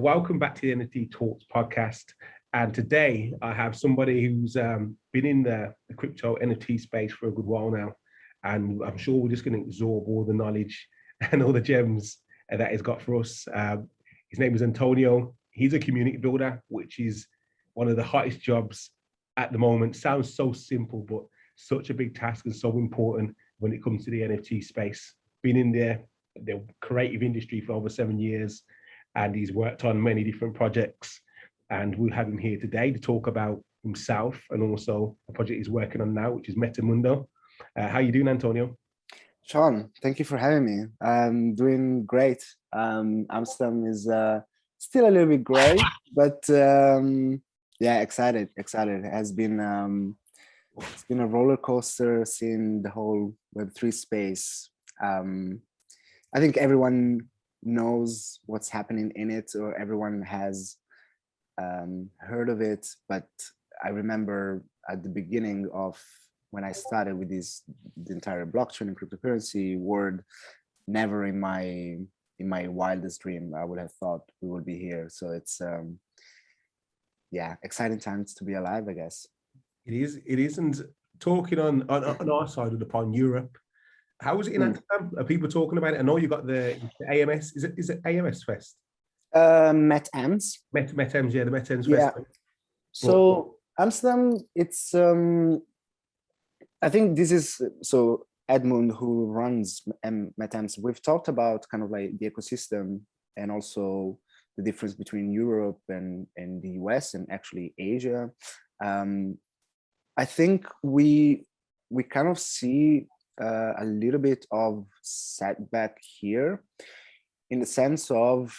Welcome back to the NFT Talks podcast. And today I have somebody who's been in the crypto NFT space for a good while now. And I'm sure we're just going to absorb all the knowledge and all the gems that he's got for us. His name is Antonio. He's a community builder, which is one of the hottest jobs at the moment. Sounds so simple, but such a big task and so important when it comes to the NFT space. Been in the creative industry for over 7 years. And he's worked on many different projects. And we'll have him here today to talk about himself and also a project he's working on now, which is MetaMundo. How you doing, Antonio? Sean, thank you for having me. I'm doing great. Amsterdam is still a little bit gray, but yeah, excited. It has been it's been a roller coaster seeing the whole Web3 space. I think everyone knows what's happening in it, or everyone has heard of it, but I remember at the beginning of when I started with the entire blockchain and cryptocurrency world, never in my wildest dream I would have thought we would be here. So it's yeah, exciting times to be alive, I guess. It isn't. Talking on our side of the pond, Europe, how was it in Amsterdam? Are people talking about it? I know you got the AMS. Is it AMS Fest? MetAms. MetAms, yeah, the MetAms Yeah. Fest. So Amsterdam, it's I think this is so Edmund, who runs MetAms. We've talked about kind of like the ecosystem and also the difference between Europe and the US and actually Asia. I think we kind of see a little bit of setback here in the sense of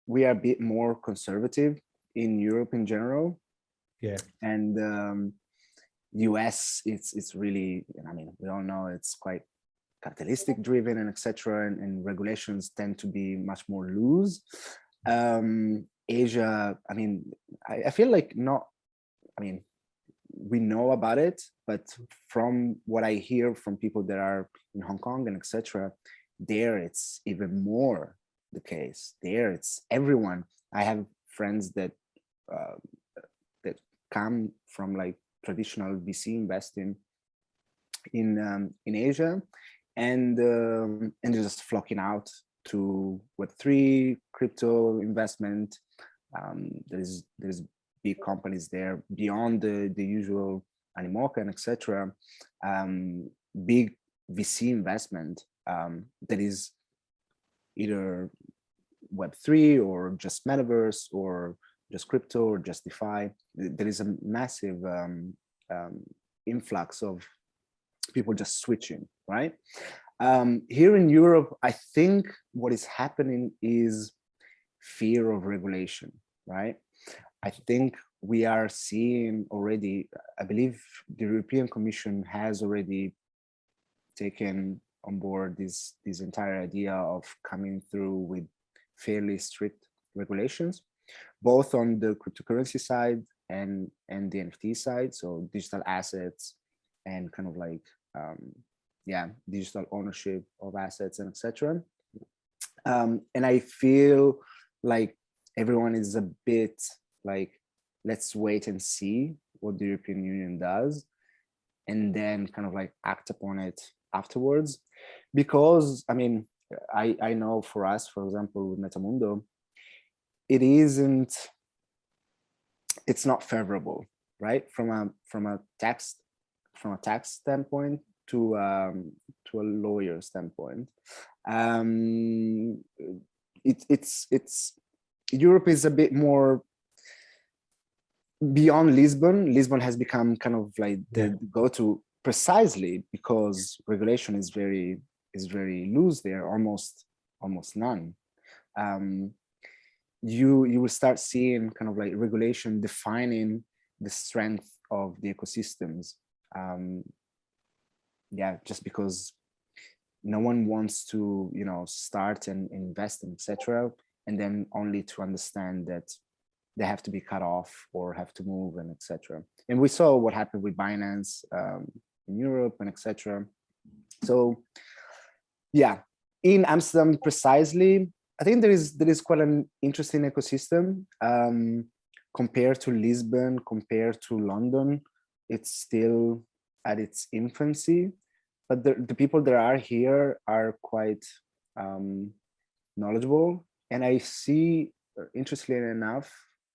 we are a bit more conservative in Europe in general. Yeah. And US, it's really, I mean, we all know it's quite capitalistic driven and etc. And regulations tend to be much more loose. Asia, I mean, I feel like we know about it, but from what I hear from people that are in Hong Kong and etc., there it's even more the case. There it's everyone. I have friends that that come from like traditional VC investing in Asia, and they're just flocking out to Web3 crypto investment. There's big companies there beyond the usual Animoca and etc. Big VC investment that is either Web3 or just metaverse or just crypto or just DeFi. There is a massive influx of people just switching, right? Here in Europe, I think what is happening is fear of regulation, right? I think we are seeing already, I believe the European Commission has already taken on board this entire idea of coming through with fairly strict regulations, both on the cryptocurrency side and the NFT side, so digital assets and kind of like, yeah, digital ownership of assets and etc. And I feel like everyone is a bit like, let's wait and see what the European Union does and then kind of like act upon it afterwards. Because I mean, I know for us, for example, with MetaMundo, it's not favorable, right? From a tax standpoint to a lawyer standpoint. It's Europe is a bit more beyond Lisbon. Lisbon has become kind of like the go-to precisely because regulation is very loose there, almost none. You will start seeing kind of like regulation defining the strength of the ecosystems. Yeah, just because no one wants to, start and invest in etc. and then only to understand that they have to be cut off or have to move and etc. And we saw what happened with Binance in Europe and etc. So yeah, in Amsterdam precisely, I think there is quite an interesting ecosystem. Compared to Lisbon, compared to London, it's still at its infancy. But the people that are here are quite knowledgeable. And I see, interestingly enough,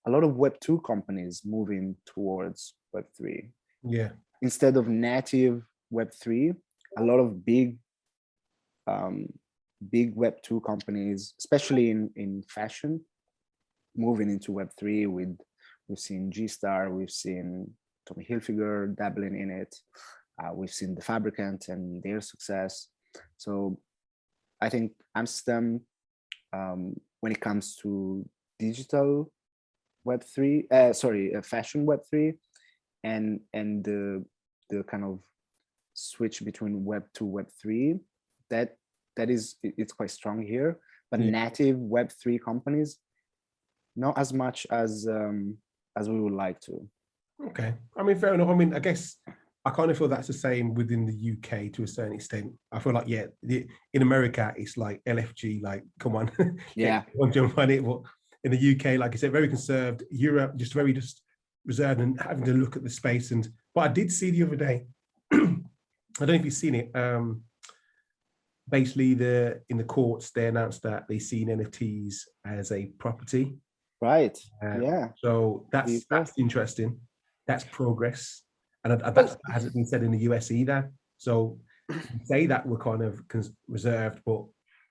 a lot of Web2 companies moving towards Web3. Yeah. Instead of native Web3, a lot of big Web2 companies, especially in fashion, moving into Web3. We've seen G-Star, we've seen Tommy Hilfiger dabbling in it. We've seen The Fabricant and their success. So I think Amsterdam, when it comes to digital Web3, fashion Web3, and the kind of switch between Web 2 Web3, it's quite strong here. But native Web3 companies, not as much as we would like to. Okay, I mean, fair enough. I mean, I guess I kind of feel that's the same within the UK to a certain extent. I feel like, in America, it's like LFG, like, come on, jump on it. But in the UK, like I said, very conserved. Europe, just very reserved and having to look at the space. But I did see the other day, I don't know if you've seen it. Basically, in the courts, they announced that they've seen NFTs as a property. Right. So that's interesting. That's progress. And that hasn't been said in the US either. So say that we're kind of reserved, but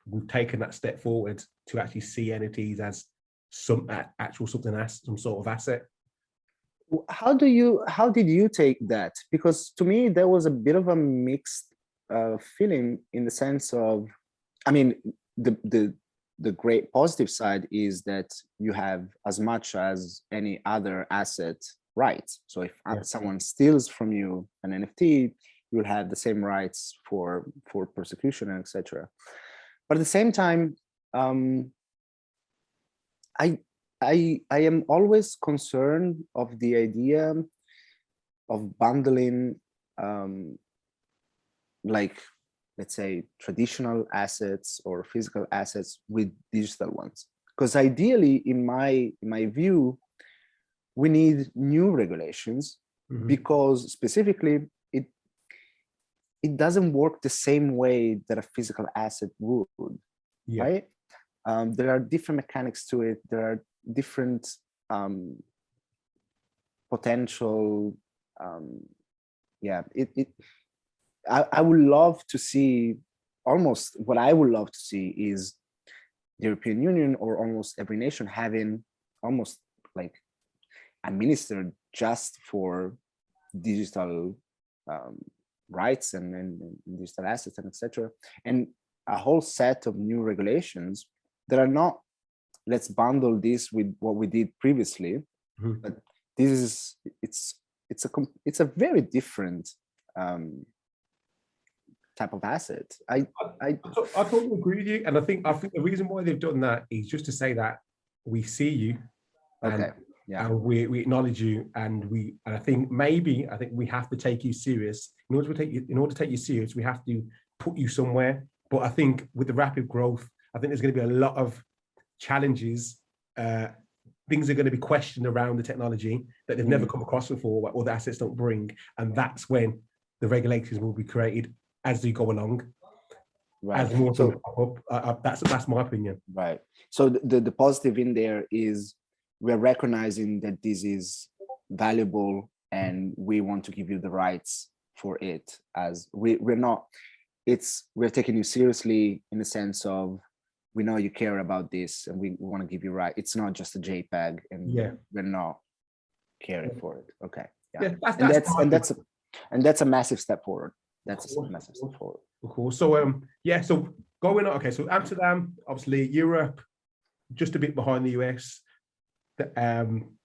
we've taken that step forward to actually see NFTs as some sort of asset. How did you take that? Because to me, there was a bit of a mixed feeling, in the sense of, I mean, the great positive side is that you have as much as any other asset rights. So if someone steals from you an NFT, you'll have the same rights for prosecution and etc. But at the same time, I am always concerned of the idea of bundling, like, let's say, traditional assets or physical assets with digital ones. Because ideally, in my view, we need new regulations, because specifically it doesn't work the same way that a physical asset would, right? There are different mechanics to it. There are different potential. I would love to see, almost what I would love to see is the European Union, or almost every nation, having almost like a minister just for digital rights and digital assets and etc. And a whole set of new regulations that are not, let's bundle this with what we did previously, but it's a very different type of asset. I totally agree with you, and I think the reason why they've done that is just to say that we see you, and we acknowledge you, and I think we have to take you serious. In order to take you serious, we have to put you somewhere. But I think with the rapid growth, I think there's going to be a lot of challenges. Things are going to be questioned around the technology that they've never come across before, or the assets don't bring, and that's when the regulations will be created as they go along. Right. As more things pop up. That's my opinion. Right. So the positive in there is we're recognizing that this is valuable, and we want to give you the rights for it. As we're taking you seriously, in the sense of, we know you care about this, and we want to give you right. It's not just a JPEG, and we're not caring for it. Okay. That's a massive step forward. That's a massive step forward. Of course. So so going on. Okay, so Amsterdam, obviously Europe, just a bit behind the US,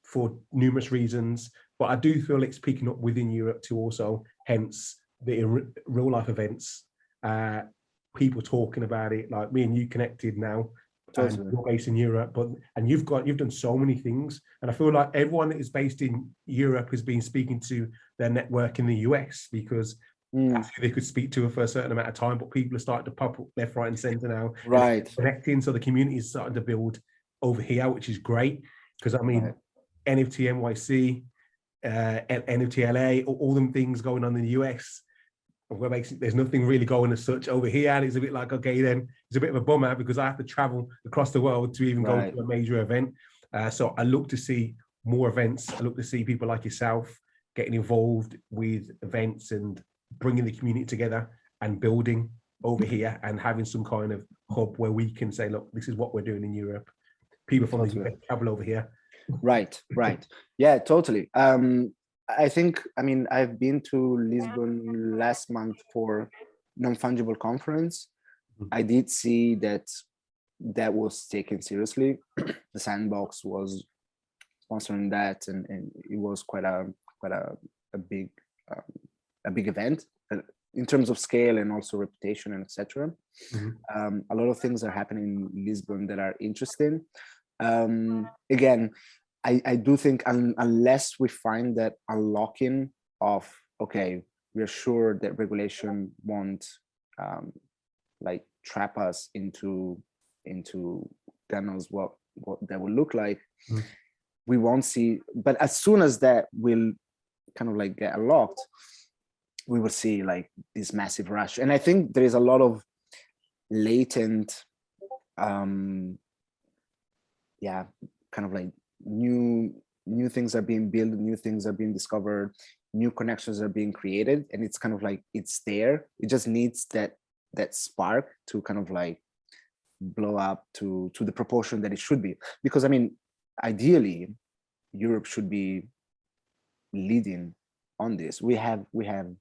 for numerous reasons. But I do feel it's picking up within Europe too, also. Hence the real life events. People talking about it, like me and you connected now. Totally. You're based in Europe, and you've done so many things, and I feel like everyone that is based in Europe has been speaking to their network in the US, because That's who they could speak to for a certain amount of time, but people are starting to pop up left, right, and center now. Right. Connecting, so the community is starting to build over here, which is great. Because I mean, Right. NFT NYC, NFT LA, all them things going on in the US. There's nothing really going as such over here, and it's a bit like, okay, then it's a bit of a bummer because I have to travel across the world to even go to a major event. So I look to see more events. I look to see people like yourself getting involved with events and bringing the community together and building over here and having some kind of hub where we can say, look, this is what we're doing in Europe. People from the US travel over here. Right. Yeah, totally. I think, I mean, I've been to Lisbon last month for non-fungible conference. I did see that was taken seriously. The Sandbox was sponsoring that, and it was quite a big event in terms of scale and also reputation and etc. A lot of things are happening in Lisbon that are interesting. Again, I do think unless we find that unlocking of, okay, we're sure that regulation won't like trap us into God knows what that will look like, we won't see. But as soon as that will kind of like get unlocked, we will see like this massive rush. And I think there is a lot of latent kind of like new things are being built, new things are being discovered, new connections are being created, and it's kind of like it's there. It just needs that spark to kind of like blow up to the proportion that it should be. Because I mean, ideally, Europe should be leading on this. We have an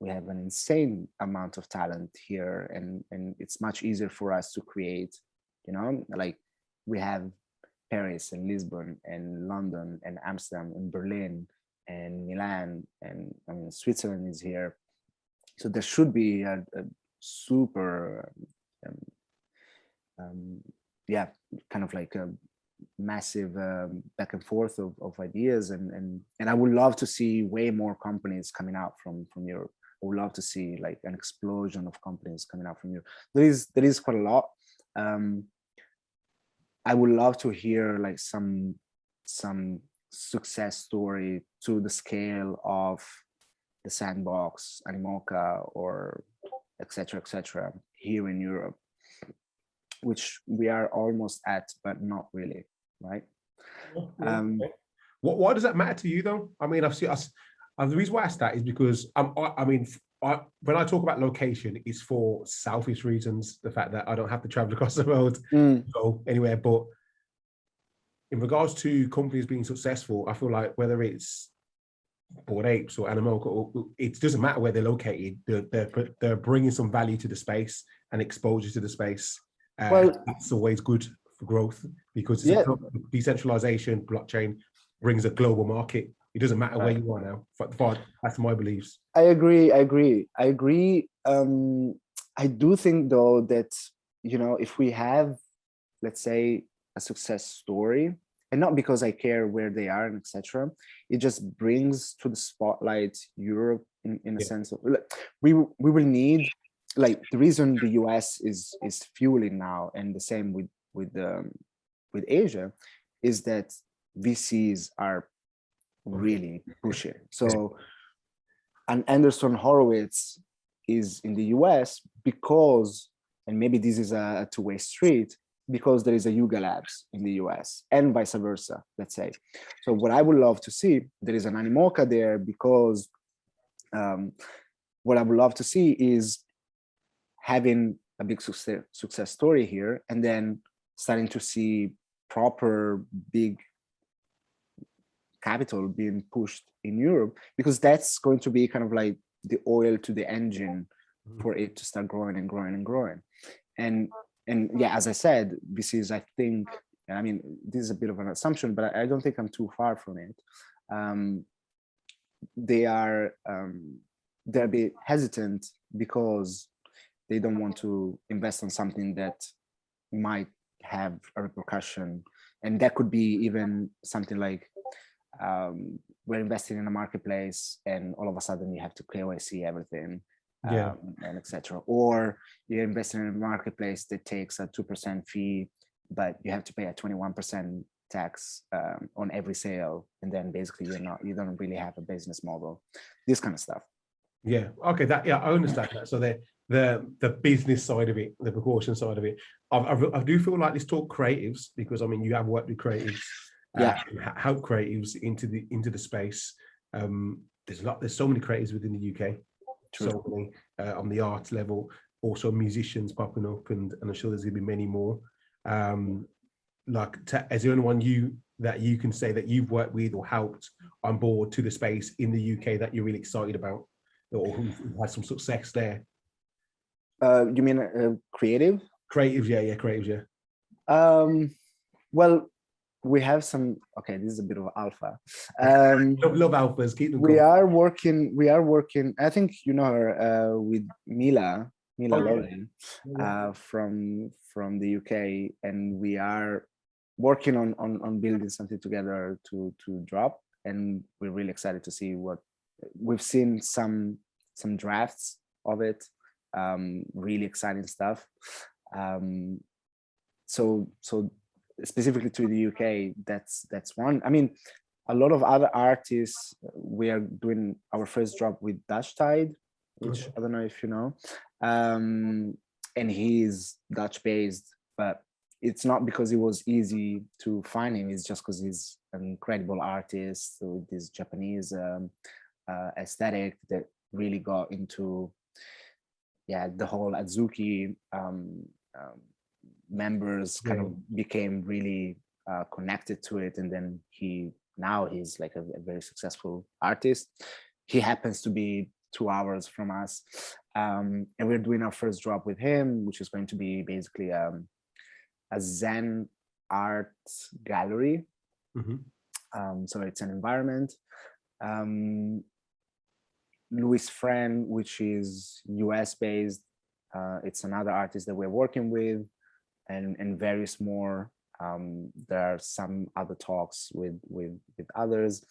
insane amount of talent here, and it's much easier for us to create, you know, like we have Paris and Lisbon and London and Amsterdam and Berlin and Milan, and I mean Switzerland is here. So there should be a super kind of like a massive back and forth of ideas, and I would love to see way more companies coming out from Europe. I would love to see like an explosion of companies coming out from Europe. There is quite a lot. I would love to hear like some success story to the scale of the Sandbox, Animoca, or etc. here in Europe, which we are almost at, but not really, right? Why does that matter to you though? I mean, the reason why I asked that is because when I talk about location, it's for selfish reasons. The fact that I don't have to travel across the world, go anywhere. But in regards to companies being successful, I feel like whether it's Bored Apes or Animoca, it doesn't matter where they're located. They're bringing some value to the space and exposure to the space. Well, it's always good for growth because decentralization, blockchain brings a global market. It doesn't matter where you are now. That's my beliefs. I agree. I do think though that, you know, if we have, let's say, a success story, and not because I care where they are and etc., it just brings to the spotlight Europe in a sense of we will need, like, the reason the US is fueling now, and the same with Asia, is that VCs are really pushing. So, and Anderson Horowitz is in the US because, and maybe this is a two-way street, because there is a Yuga Labs in the US and vice versa, let's say. So what I would love to see, there is an Animoca there because what I would love to see is having a big success story here, and then starting to see proper big capital being pushed in Europe, because that's going to be kind of like the oil to the engine for it to start growing and growing and growing. And yeah, as I said, this is, I think, I mean, this is a bit of an assumption, but I don't think I'm too far from it. They're a bit hesitant because they don't want to invest on something that might have a repercussion, and that could be even something like we're investing in a marketplace, and all of a sudden you have to KYC everything, Yeah. and etc. Or you're investing in a marketplace that takes a 2% fee, but you have to pay a 21% tax on every sale, and then basically you don't really have a business model. This kind of stuff. Yeah. Okay. I understand that. So the business side of it, the precaution side of it. I do feel like let's talk creatives, because I mean you have worked with creatives, help creatives into the space. There's so many creatives within the UK. True. So many on the arts level, also musicians popping up, and I'm sure there's gonna be many more. Is there anyone that you can say that you've worked with or helped on board to the space in the UK that you're really excited about, or who has some success there? You mean creative? Creatives, yeah, creatives, yeah. Well, we have some. Okay, this is a bit of alpha. Love alphas. Keep them we are working. I think you know her with Mila Lauren, from the UK, and we are working on building something together to drop, and we're really excited to see what we've seen. Some drafts of it, really exciting stuff. So specifically to the UK, that's one. I mean, a lot of other artists, we are doing our first drop with Dutch Tide, which I don't know if you know, and he's Dutch based, but it's not because it was easy to find him. It's just because he's an incredible artist with this Japanese aesthetic that really got into the whole Azuki members kind of became really connected to it, and then he's like a very successful artist. He happens to be 2 hours from us, and we're doing our first drop with him, which is going to be basically a Zen art gallery. So it's an environment. Louis Fren, which is US based, it's another artist that we're working with, and various more. There are some other talks with others,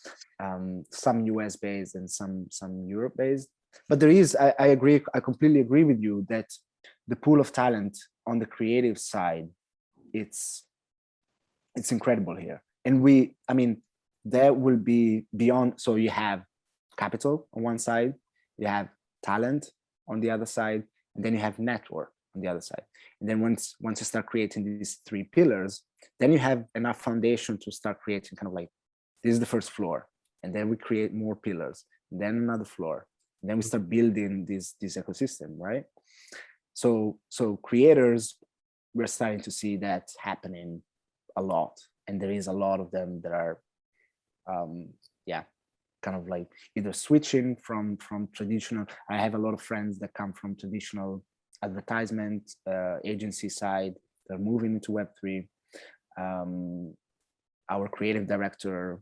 some US based and some Europe based. But there is, I agree, I completely agree with you that the pool of talent on the creative side, it's incredible here. And I mean, there will be beyond. So you have capital on one side, you have talent on the other side, and then you have network on the other side. And then once you start creating these 3 pillars, then you have enough foundation to start creating kind of like, this is the first floor, and then we create more pillars, and then another floor, and then we start building this ecosystem, right? So creators, we're starting to see that happening a lot, and there is a lot of them that are kind of like either switching from traditional. I have a lot of friends that come from traditional advertisement agency side. They're moving into Web3. Our creative director,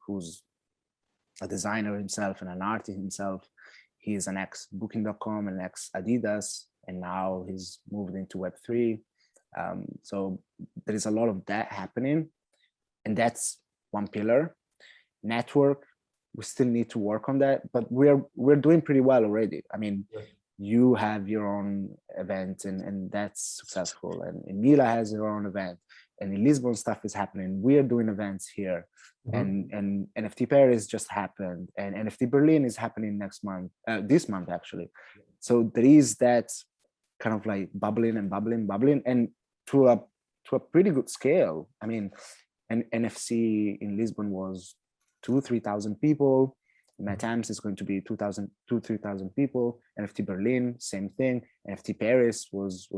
who's a designer himself and an artist himself, he's an ex-Booking.com and ex-Adidas, and now he's moved into Web3. So there is a lot of that happening, and that's one pillar. Network, we still need to work on that, but we're doing pretty well already. I mean, you have your own event, and that's successful, and Mila has her own event, and in Lisbon stuff is happening. We are doing events here, and NFT Paris just happened, and NFT Berlin is happening next month, this month actually. So there is that kind of like bubbling, and to a pretty good scale. I mean, an NFC in Lisbon was 2,000-3,000 people. MetaMundo is going to be 2,000-3,000 people. NFT Berlin, same thing. NFT Paris was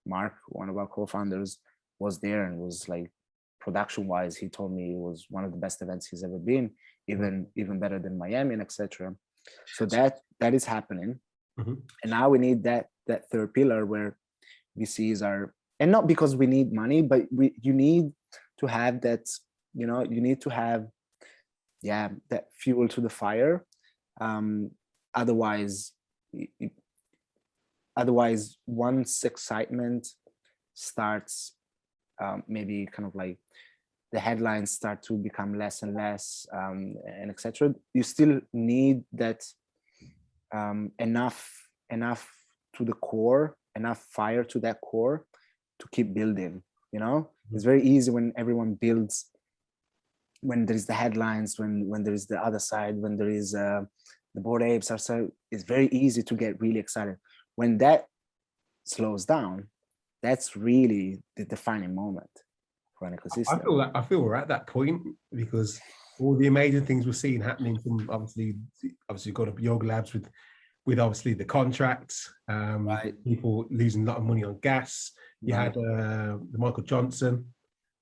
Mark, one of our co-founders, was there, and was like, production-wise, he told me it was one of the best events he's ever been, even better than Miami, and etc. So that is happening, and now we need that third pillar where VCs are, and not because we need money, but you need to have that. You need to have that fuel to the fire. Otherwise, once excitement starts, maybe kind of like the headlines start to become less and less, and etc., you still need that enough to the core, enough fire to that core to keep building. You know, it's very easy when everyone builds, when there is the headlines, when there is the other side, when there is the Bored Apes are, so it's very easy to get really excited. When that slows down, that's really the defining moment for an ecosystem. I feel we're at that point, because all the amazing things we're seeing happening from obviously got up Yoga Labs with obviously the contracts, Right. people losing a lot of money on gas. You had the Michael Johnson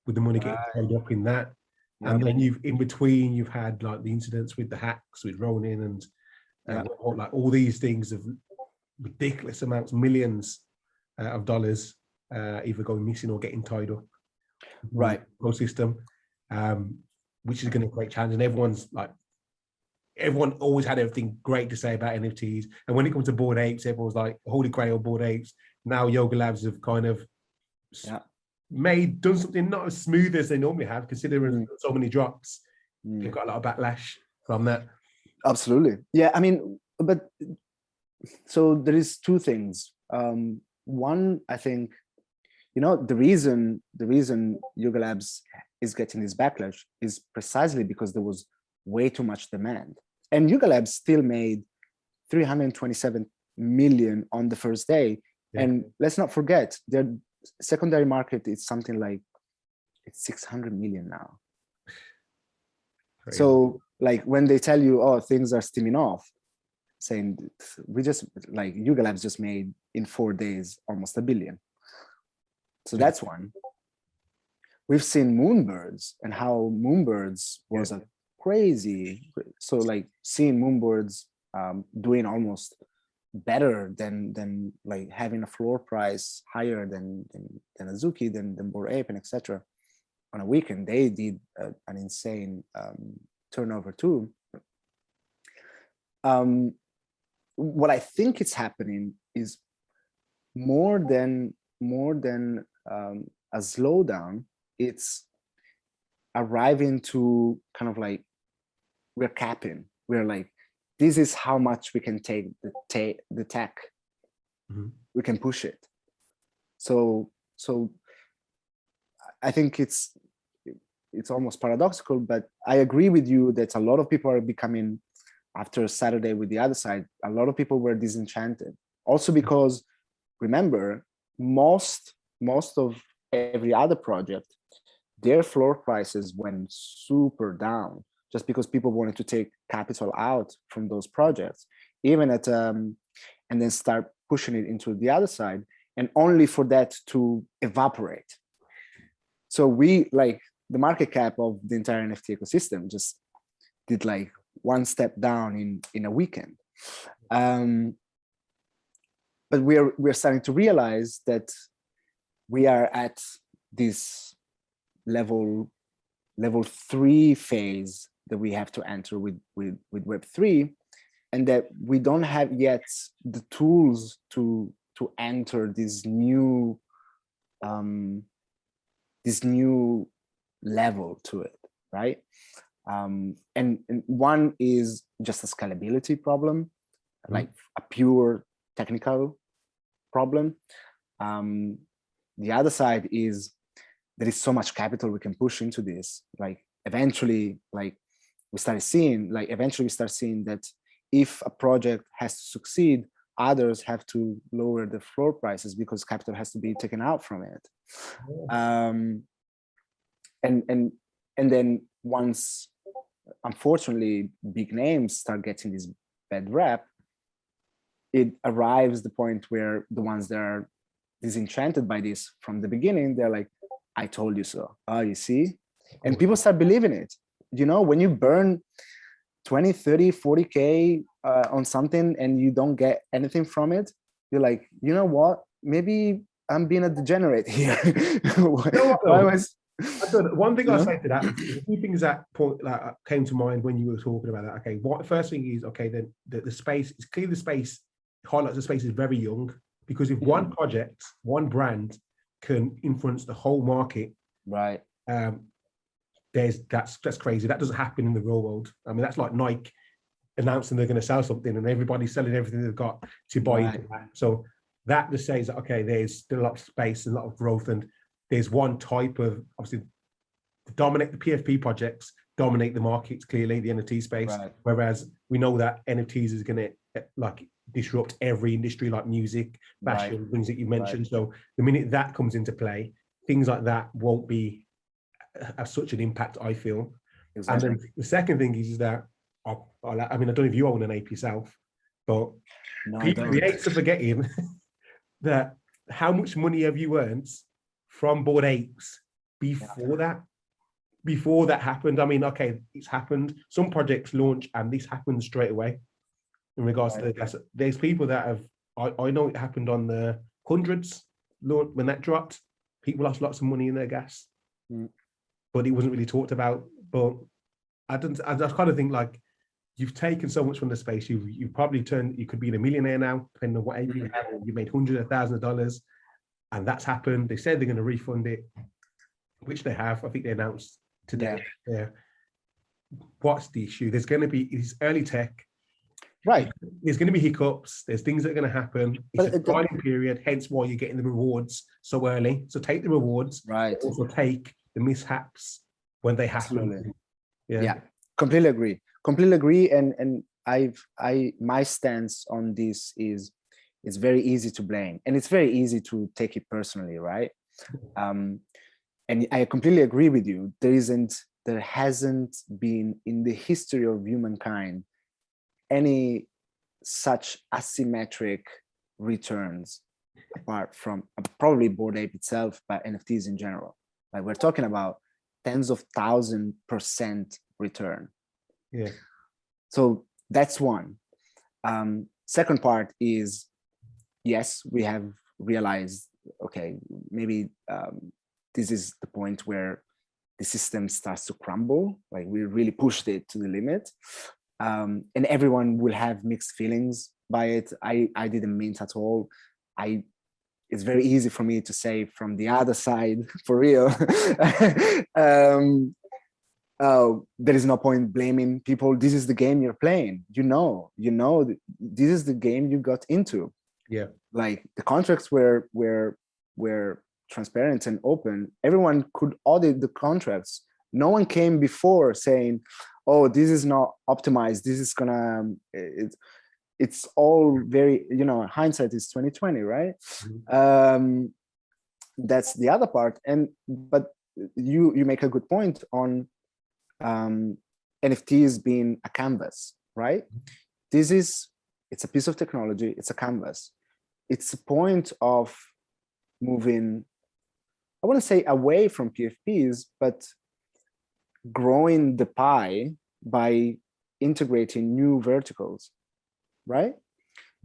with the money getting tied up in that. And then in between, you've had like the incidents with the hacks with Ronin and like all these things of ridiculous amounts, millions of dollars either going missing or getting tied up. Right. Ecosystem, which is going to create challenge. And everyone always had everything great to say about NFTs. And when it comes to Bored Apes, everyone's like, holy grail Bored Apes. Now Yoga Labs have kind of done something not as smooth as they normally have, considering so many drops. They've got a lot of backlash from that. Absolutely. Yeah, I mean, but so there is two things. One, I think, you know, the reason Yoga Labs is getting this backlash is precisely because there was way too much demand. And Yoga Labs still made 327 million on the first day. Yeah. And let's not forget, their secondary market is something like, it's 600 million now. Crazy. So like when they tell you, oh, things are steaming off, saying we just, like Yoga Labs just made in 4 days almost $1 billion. So that's one. We've seen Moonbirds and how Moonbirds was a crazy. So like seeing Moonbirds doing almost better than like having a floor price higher than Azuki, than Bored Ape and etc. On a weekend, they did an insane turnover too. What I think is happening is more than a slowdown. It's arriving to kind of like, we're capping. We're like, this is how much we can take the tech. We can push it. So I think it's almost paradoxical, but I agree with you that a lot of people are becoming, after Saturday with the other side, a lot of people were disenchanted. Also because, remember, most of every other project, their floor prices went super down just because people wanted to take capital out from those projects, even at and then start pushing it into the other side, and only for that to evaporate. So we, like, the market cap of the entire NFT ecosystem just did like one step down in a weekend. But we're starting to realize that we are at this level 3 phase that we have to enter with Web3, and that we don't have yet the tools to enter this new level to it, right? And one is just a scalability problem, like a pure technical problem. The other side is there is so much capital we can push into this. Like eventually, we start seeing that if a project has to succeed, others have to lower the floor prices because capital has to be taken out from it. And then once, unfortunately, big names start getting this bad rap, it arrives the point where the ones that are disenchanted by this from the beginning, they're like, I told you so. Oh, you see? And people start believing it. You know, when you burn 20, 30, 40K on something and you don't get anything from it, you're like, you know what? Maybe I'm being a degenerate here. One thing I'll say to that, a few things that came to mind when you were talking about that. Okay, first thing is, okay, then the space, it's clear the space highlights the space is very young, because if one project, one brand can influence the whole market, right? that's crazy. That doesn't happen in the real world. I mean, that's like Nike announcing they're going to sell something and everybody's selling everything they've got to buy into that. So that just says that, okay, there's still a lot of space, a lot of growth, and there's one type of, obviously, dominate the PFP projects, dominate the markets, clearly, the NFT space, whereas we know that NFTs is going to like disrupt every industry, like music, fashion, things that you mentioned. So the minute that comes into play, things like that won't be have such an impact, I feel. Exactly. And then the second thing is that, I mean, I don't know if you own an ape yourself, but people, the apes are forgetting that how much money have you earned from Bored Apes before that happened? I mean, okay, it's happened. Some projects launch and this happens straight away in regards to the gas. There's people that have, I know it happened on the hundreds when that dropped. People lost lots of money in their gas, but it wasn't really talked about. But I kind of think like, you've taken so much from the space. You've probably you could be a millionaire now, depending on what ape you have. You made hundreds of thousands of dollars, and that's happened. They said they're going to refund it, which they have. I think they announced today. Yeah. What's the issue? There's going to be, it's early tech. Right. There's going to be hiccups. There's things that are going to happen. It's a grinding period, hence why you're getting the rewards so early. So take the rewards. Right. Also take the mishaps when they happen. Absolutely. Yeah. Completely agree. And my stance on this is, it's very easy to blame and it's very easy to take it personally, right? And I completely agree with you. There hasn't been in the history of humankind any such asymmetric returns, apart from probably Bored Ape itself, but NFTs in general. Like, we're talking about tens of 1,000% return. Yeah. So that's one. Second part is, yes, we have realized, okay, maybe this is the point where the system starts to crumble. Like, we really pushed it to the limit. And everyone will have mixed feelings by it. I didn't mean it at all. It's very easy for me to say from the other side, for real. There is no point blaming people. This is the game you're playing. You know, this is the game you got into. Yeah. Like, the contracts were transparent and open. Everyone could audit the contracts. No one came before saying, oh, this is not optimized. This is gonna, it's all very, hindsight is 2020, right? Mm-hmm. That's the other part. But you make a good point on NFTs being a canvas, right? It's a piece of technology, it's a canvas. It's a point of moving, I want to say away from PFPs, but growing the pie by integrating new verticals, right?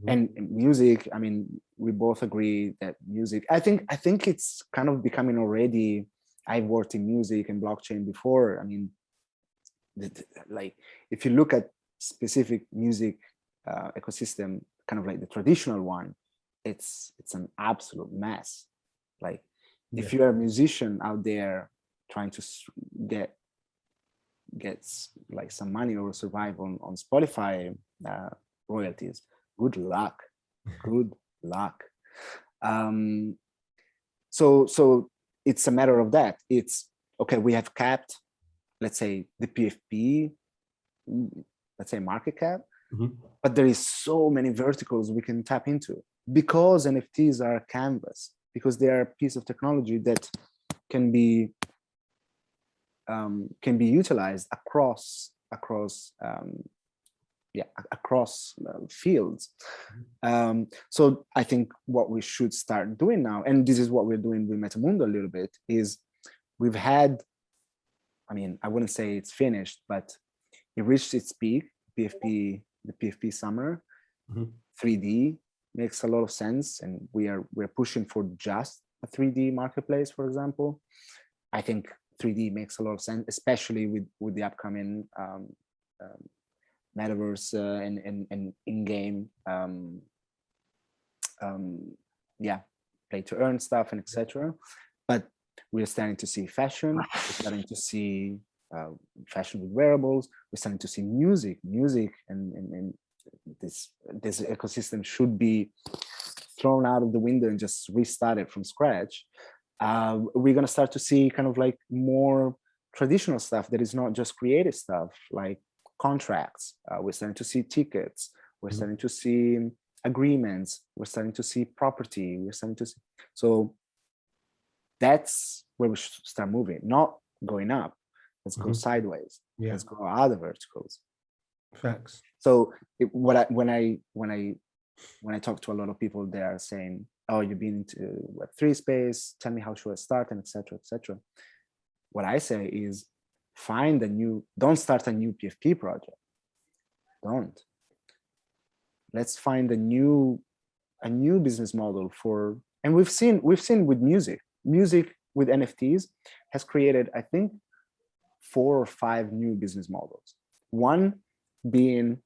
Mm-hmm. And music, I mean, we both agree that music, I think it's kind of becoming already, I've worked in music and blockchain before. I mean, like, if you look at specific music ecosystem, kind of like the traditional one, it's an absolute mess. Like, if you're a musician out there trying to get like some money or survive on Spotify royalties, good luck. So it's a matter of that. It's okay, we have capped, let's say, the PFP, let's say, market cap, but there is so many verticals we can tap into, because NFTs are a canvas, because they are a piece of technology that can be utilized across fields. So I think what we should start doing now, and this is what we're doing with MetaMundo a little bit, is we've had, I mean, I wouldn't say it's finished, but it reached its peak, the PFP summer. 3D makes a lot of sense, and we're pushing for just a 3D marketplace, for example. I think 3D makes a lot of sense, especially with the upcoming metaverse and in-game play to earn stuff and etc. But we're starting to see fashion, we're starting to see fashion with wearables. We're starting to see music, and this ecosystem should be thrown out of the window and just restarted from scratch. We're going to start to see kind of like more traditional stuff that is not just creative stuff, like contracts. We're starting to see tickets. We're starting to see agreements. We're starting to see property. We're starting to see. So that's where we should start moving, not going up. Let's go sideways. Let's go other verticals. Facts. So when I talk to a lot of people, they are saying, "Oh, you've been into Web3 space. Tell me how should I start," and etc. etc. What I say is, don't start a new PFP project. Don't. Let's find a new business model for. And we've seen with music with NFTs has created, I think, 4 or 5 new business models. One being,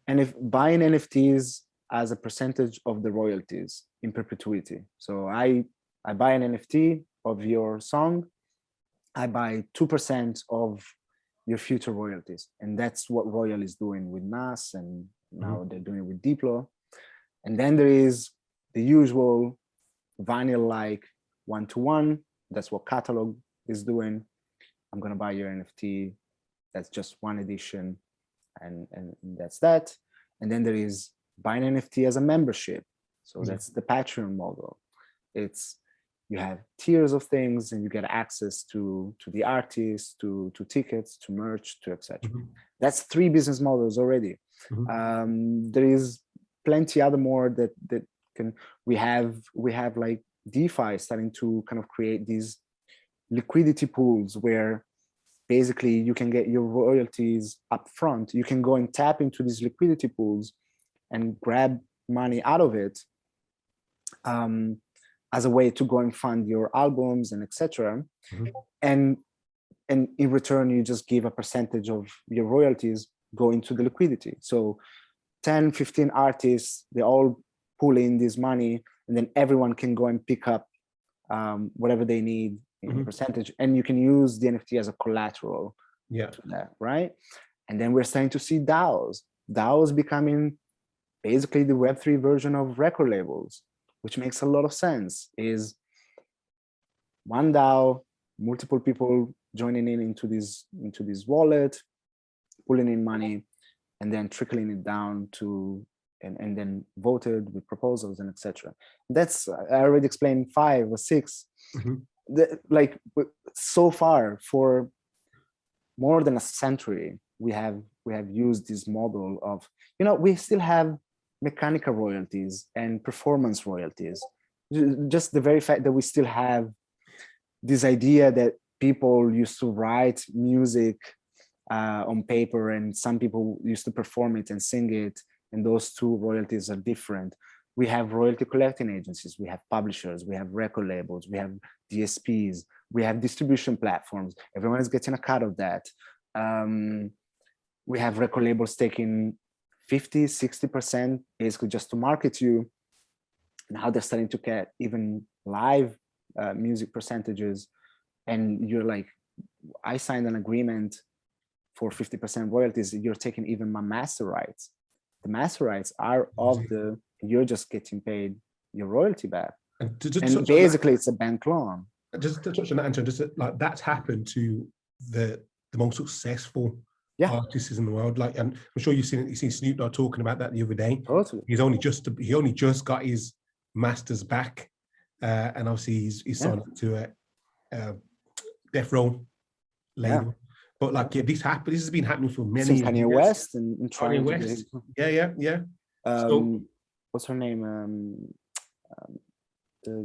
and if buying NFTs as a percentage of the royalties in perpetuity. So I buy an NFT of your song, I buy 2% of your future royalties. And that's what Royal is doing with Nas, and now they're doing it with Diplo. And then there is the usual vinyl-like one-to-one. That's what Catalog is doing. I'm gonna buy your NFT. That's just one edition, and that's that. And then there is buying NFT as a membership. So that's the Patreon model. It's, you have tiers of things and you get access to the artists, to tickets, to merch, to etc. That's 3 business models already. There is plenty other more that can, we have like DeFi starting to kind of create these liquidity pools where basically you can get your royalties up front. You can go and tap into these liquidity pools and grab money out of it as a way to go and fund your albums and etc. And in return, you just give a percentage of your royalties go into the liquidity. So 10, 15 artists, they all pull in this money, and then everyone can go and pick up whatever they need in percentage, and you can use the NFT as a collateral to that, right? And then we're starting to see DAOs becoming basically the Web3 version of record labels, which makes a lot of sense. Is one DAO, multiple people joining in into this wallet, pulling in money, and then trickling it down to and then voted with proposals and etc. That's, I already explained 5 or 6. Like so far, for more than a century, we have used this model of, we still have mechanical royalties and performance royalties. Just the very fact that we still have this idea that people used to write music on paper, and some people used to perform it and sing it, and those 2 royalties are different. We have royalty collecting agencies, we have publishers, we have record labels, we have DSPs, we have distribution platforms. Everyone is getting a cut of that. We have record labels taking 50, 60% basically just to market you. Now they're starting to get even live music percentages. And you're like, I signed an agreement for 50% royalties. You're taking even my master rights. The master rights are of you're just getting paid your royalty back. And basically it's a bank loan. Just to touch on that, Antonio, like that's happened to the most successful artists in the world. Like, and I'm sure you've seen Snoop Dogg talking about that the other day. Totally. He only just got his masters back, and obviously he's signed up to a Death Row label. But like, this has been happening for many years. Kanye West and trying Kanye West. Yeah. What's her name? There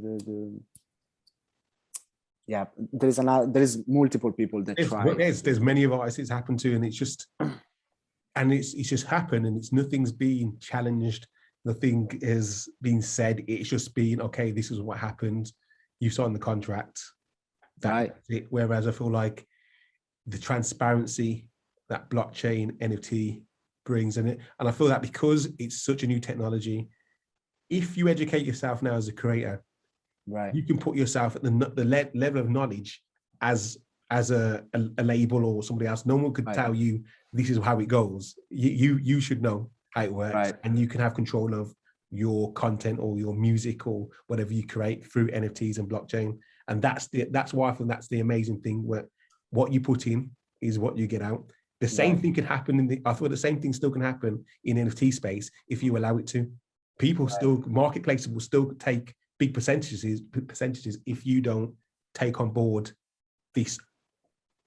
is multiple people that try. There's many of us it's happened to, and it's just happened, and nothing's been challenged, nothing is being said. It's just been, okay, this is what happened. You signed the contract. That's it. Whereas I feel like the transparency that blockchain NFT brings in it, and I feel that because it's such a new technology, if you educate yourself now as a creator, you can put yourself at the level of knowledge as as a label or somebody else. No one could tell you this is how it goes. You should know how it works, and you can have control of your content or your music or whatever you create through NFTs and blockchain. And that's why I think that's the amazing thing, where what you put in is what you get out. The same thing can happen I thought the same thing still can happen in NFT space if you allow it to. People still, marketplaces will still take big percentages if you don't take on board this,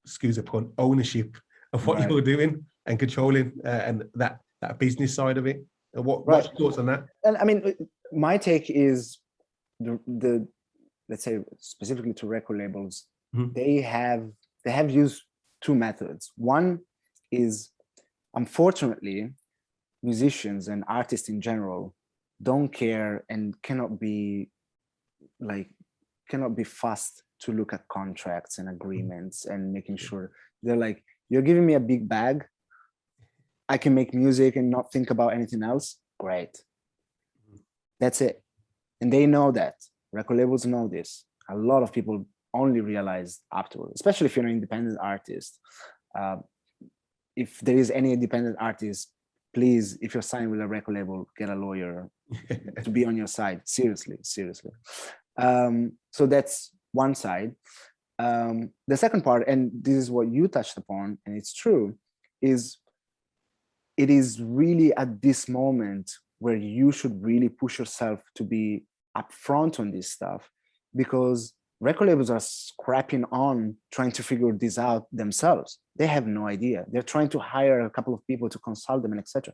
excuse the pun, ownership of what you're doing and controlling and that business side of it. What's your thoughts on that? And I mean, my take is the let's say specifically to record labels, they have used two methods. One is, unfortunately, musicians and artists in general don't care and cannot be fast to look at contracts and agreements and making sure. They're like, you're giving me a big bag, I can make music and not think about anything else. Great. That's it. And they know that. Record labels know this. A lot of people only realize afterwards, especially if you're an independent artist. If there is any independent artist, please, if you're signed with a record label, get a lawyer to be on your side. Seriously. So that's one side. The second part, and this is what you touched upon, and it's true, is it is really at this moment where you should really push yourself to be upfront on this stuff, because record labels are scrapping on trying to figure this out themselves. They have no idea. They're trying to hire a couple of people to consult them and etc.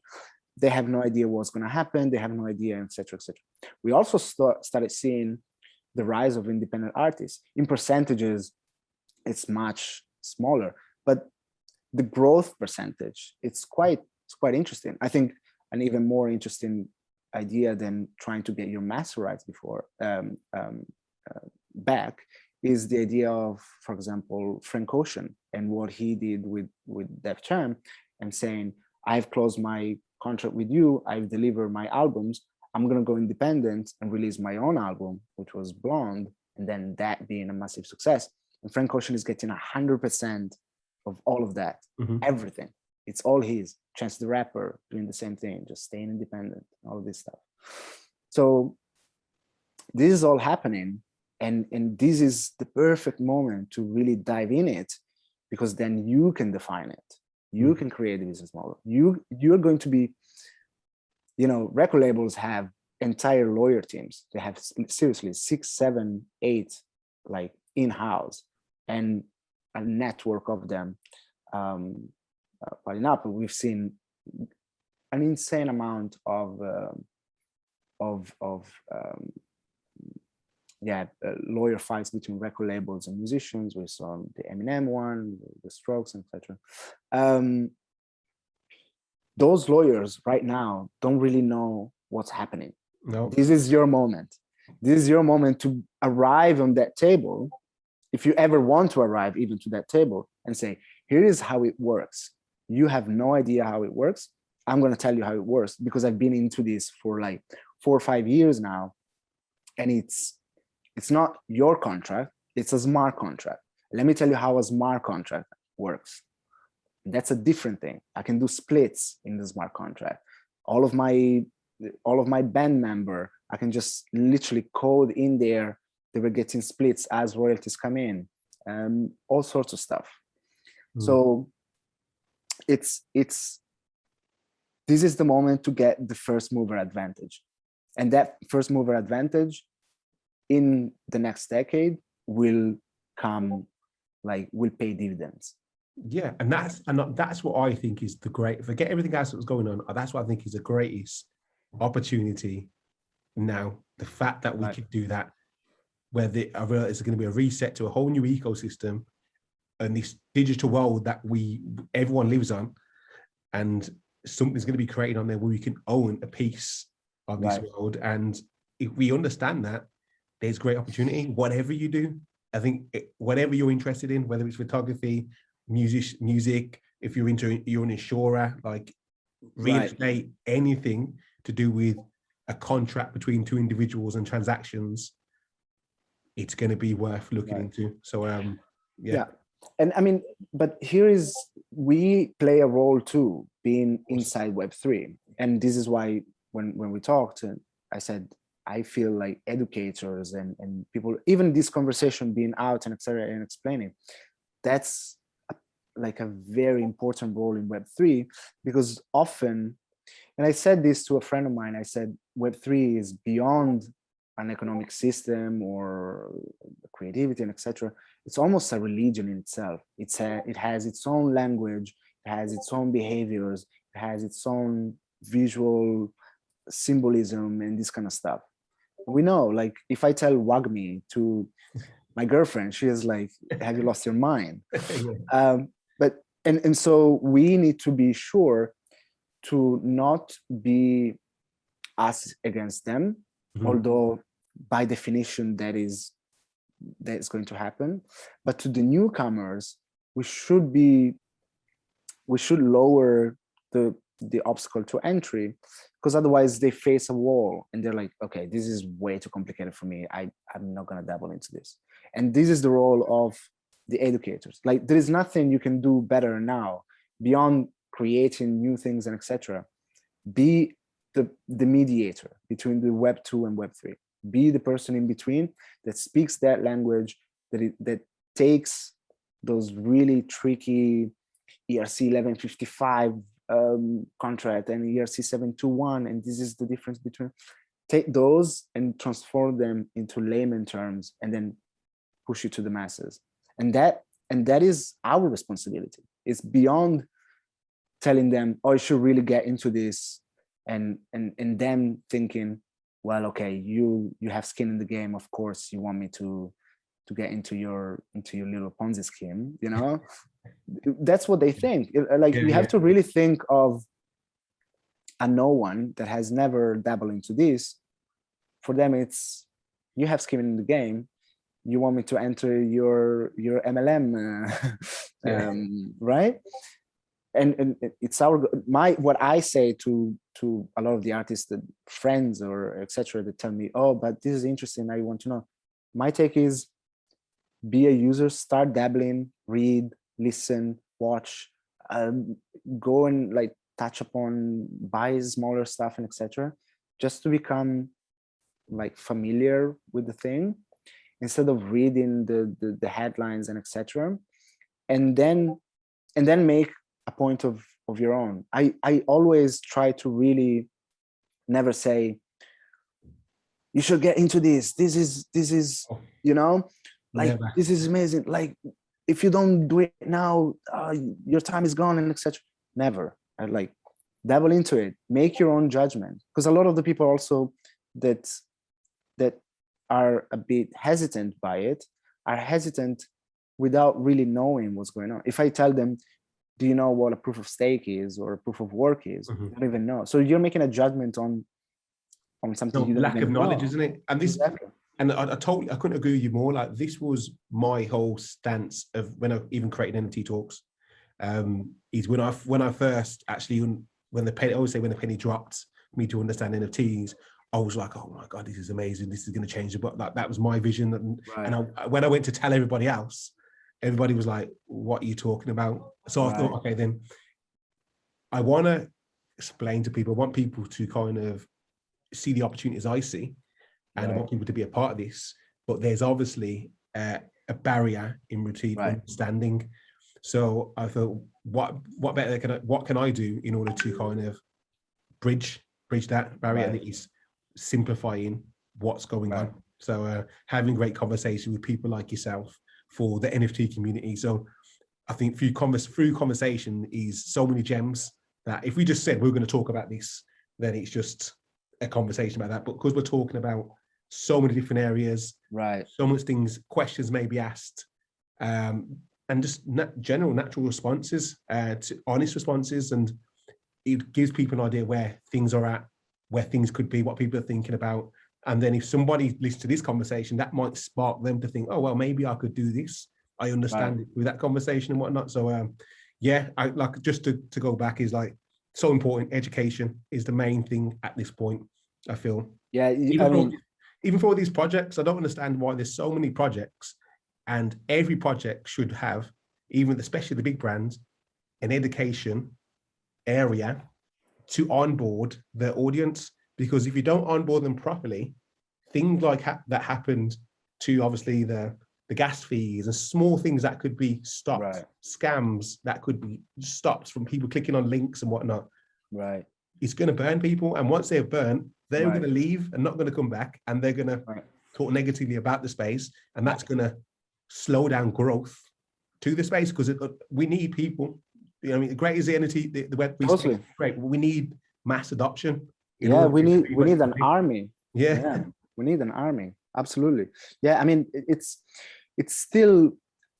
They have no idea what's going to happen. They have no idea, etc., etc. We also started seeing the rise of independent artists. In percentages, it's much smaller, but the growth percentage, it's quite interesting. I think an even more interesting idea than trying to get your master rights before back is the idea of, for example, Frank Ocean and what he did with Def Jam, and saying, I've closed my contract with you, I've delivered my albums, I'm going to go independent and release my own album, which was Blonde, and then that being a massive success. And Frank Ocean is getting 100% of all of that, everything. It's all his. Chance the Rapper doing the same thing, just staying independent, all of this stuff. So this is all happening, and this is the perfect moment to really dive in it, because then you can define it. You can create a business model. You're going to be, record labels have entire lawyer teams. They have seriously 6, 7, 8 like in-house, and a network of them. Piling up, we've seen an insane amount of lawyer fights between record labels and musicians. We saw the Eminem one, the Strokes, etc. Those lawyers right now don't really know what's happening. No. This is your moment. This is your moment to arrive on that table, if you ever want to arrive even to that table, and say, here is how it works. You have no idea how it works. I'm going to tell you how it works, because I've been into this for like 4 or 5 years now. And it's not your contract, it's a smart contract. Let me tell you how a smart contract works. That's a different thing. I can do splits in the smart contract. All of my band member, I can just literally code in there. They were getting splits as royalties come in, all sorts of stuff. So this is the moment to get the first mover advantage, and that first mover advantage in the next decade will pay dividends. Yeah, and that's what I think is the great. Forget everything else that was going on. That's what I think is the greatest opportunity now. The fact that we could do that, where it's going to be a reset to a whole new ecosystem, and this digital world that everyone lives on, and something's going to be created on there where we can own a piece of this world. And if we understand that, there's great opportunity. Whatever you do, I think whatever you're interested in, whether it's photography, music, if you're an insurer, like real estate, anything to do with a contract between two individuals and transactions, it's going to be worth looking into. So yeah. And I mean, but we play a role too, being inside Web3. And this is why when we talked, I said, I feel like educators and people, even this conversation being out and etc. and explaining, that's like a very important role in Web3, because often, and I said this to a friend of mine, I said, Web3 is beyond an economic system or creativity and etc. It's almost a religion in itself. It has its own language, it has its own behaviors, it has its own visual symbolism and this kind of stuff. We know, like, if I tell Wagmi to my girlfriend, she is like, have you lost your mind? But and so we need to be sure to not be us against them, although by definition that's going to happen. But to the newcomers, we should lower the obstacle to entry, because otherwise they face a wall and they're like, okay, this is way too complicated for me. I'm not gonna dabble into this. And this is the role of the educators. Like, there is nothing you can do better now beyond creating new things and etc. Be the mediator between the Web 2 and Web 3. Be the person in between that speaks that language, that takes those really tricky ERC 1155 contract and ERC 721, and this is the difference between. Take those and transform them into layman terms, and then push it to the masses. And that is our responsibility. It's beyond telling them, oh, you should really get into this, and them thinking, well, okay, you have skin in the game, of course you want me to get into your little Ponzi scheme, you know. That's what they think. Like, you have to really think of a no one that has never dabbled into this. For them, it's, you have skin in the game, you want me to enter your MLM, right? And it's what I say to a lot of the artists, that friends or etc. that tell me, oh, but this is interesting, I want to know. My take is, be a user, start dabbling, read, listen, watch, go and like touch upon, buy smaller stuff and etc. just to become like familiar with the thing, instead of reading the headlines and etc. And then make a point of your own. I always try to really never say, you should get into this. This is you know, like, this is amazing. Like, if you don't do it now, your time is gone and etc. Never. I like, dabble into it, make your own judgment, because a lot of the people also that are a bit hesitant by it are hesitant without really knowing what's going on. If I tell them, do you know what a proof of stake is or a proof of work is? They don't even know. So you're making a judgment on something you don't lack even of knowledge, know. isn't it? And this, exactly. And I couldn't agree with you more. Like, this was my whole stance of when I even created NFT Talks. Is when I first actually, when the penny dropped me to understand NFTs, I was like, oh my God, this is amazing. This is going to change the book. That was my vision. And when I went to tell everybody else, everybody was like, what are you talking about? So I thought, okay, then I want to explain to people, I want people to kind of see the opportunities I see, and I want people to be a part of this. But there's obviously a barrier in routine understanding. So I thought, what better what can I do in order to kind of bridge that barrier, and it is simplifying what's going on. So having great conversation with people like yourself for the NFT community. So I think through conversation is so many gems that if we just said we're going to talk about this, then it's just a conversation about that. But because we're talking about so many different areas, so much things, questions may be asked, and just general natural responses, to honest responses, and it gives people an idea where things are at, where things could be, what people are thinking about. And then if somebody listens to this conversation, that might spark them to think, oh, well, maybe I could do this. I understand it through that conversation and whatnot. So yeah, I like, just to go back, is like so important. Education is the main thing at this point, I feel. Yeah, even for all these projects, I don't understand why there's so many projects, and every project should have even especially the big brands, an education area to onboard their audience. Because if you don't onboard them properly, things like that happened to obviously the gas fees and small things that could be stopped, Right. scams that could be stopped from people clicking on links and whatnot. Right. It's going to burn people. And once they're burnt, they're Right. going to leave and not going to come back. And they're going to talk negatively about the space. And that's going to slow down growth to the space, because we need people. You know, I mean, great as the NFT, the Web3 Totally. space, great. We need mass adoption. Yeah, we need an army. Yeah. We need an army. Absolutely. Yeah, I mean, it's still,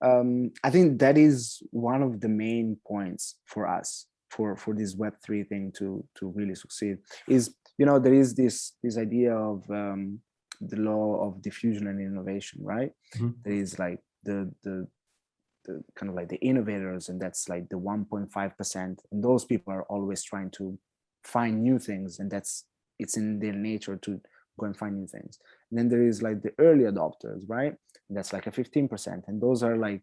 I think that is one of the main points for us for this Web3 thing to really succeed is, you know, there is this idea of the law of diffusion and innovation, right? Mm-hmm. There is like the kind of like the innovators, and that's like the 1.5%, and those people are always trying to find new things, and it's in their nature to go and find new things. And then there is like the early adopters, right? And that's like a 15%, and those are like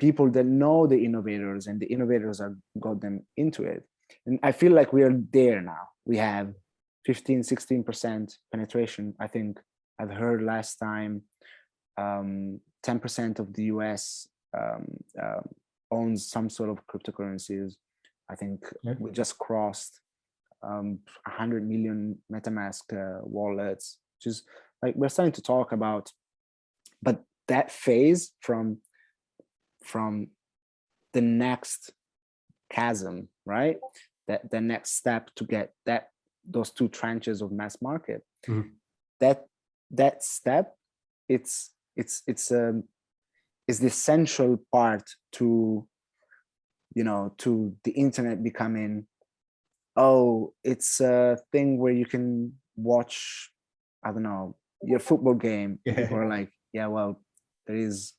people that know the innovators, and the innovators are got them into it. And I feel like we are there now. We have 15-16% penetration. I think I've heard last time 10% of the US owns some sort of cryptocurrencies. I think we just crossed 100 million MetaMask wallets, which is like we're starting to talk about. But that phase from the next chasm, right? That the next step to get those two tranches of mass market, that step, it's the essential part to, you know, to the internet becoming, oh, it's a thing where you can watch, I don't know, your football game. Yeah. People are like, yeah, well, there is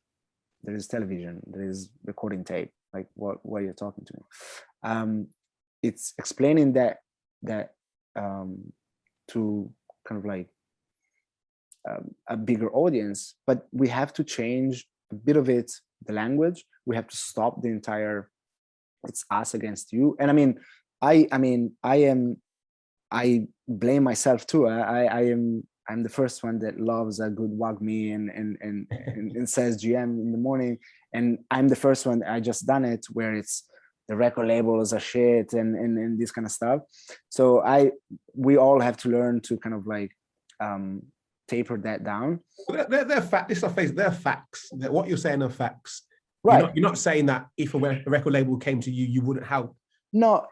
television, there is recording tape. Like, what are you talking to me? It's explaining that to kind of like a bigger audience, but we have to change a bit of it, the language. We have to stop the entire it's us against you. And I blame myself too. I'm the first one that loves a good wag me and says GM in the morning, and I'm the first one. I just done it where it's the record labels are shit and this kind of stuff. So we all have to learn to kind of like taper that down. They're facts. They're facts. What you're saying are facts. Right. You're not saying that if a record label came to you, you wouldn't help. No.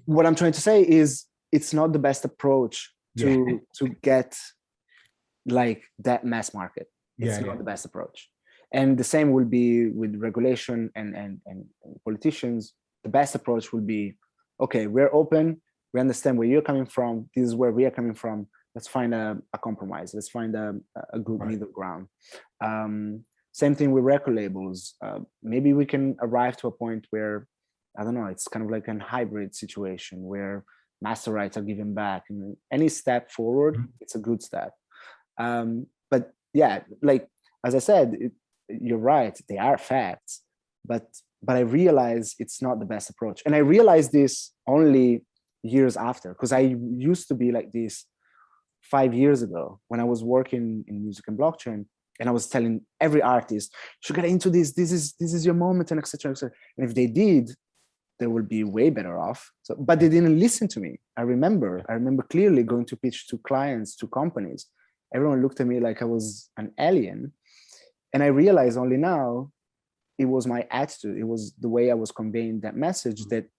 What I'm trying to say is it's not the best approach to get like that mass market. It's not the best approach. And the same will be with regulation and politicians. The best approach will be, okay, we're open. We understand where you're coming from. This is where we are coming from. Let's find a compromise. Let's find a good middle ground. Same thing with record labels. Maybe we can arrive to a point where, I don't know, it's kind of like a hybrid situation where master rights are given back. And any step forward, it's a good step. But yeah, like, as I said, you're right, they are facts, but I realize it's not the best approach. And I realized this only years after, because I used to be like this 5 years ago when I was working in music and blockchain. And I was telling every artist, you should get into this. This is your moment, and etc. And if they did, they will be way better off. So, but they didn't listen to me. I remember clearly going to pitch to clients, to companies. Everyone looked at me like I was an alien. And I realized only now it was my attitude. It was the way I was conveying that message that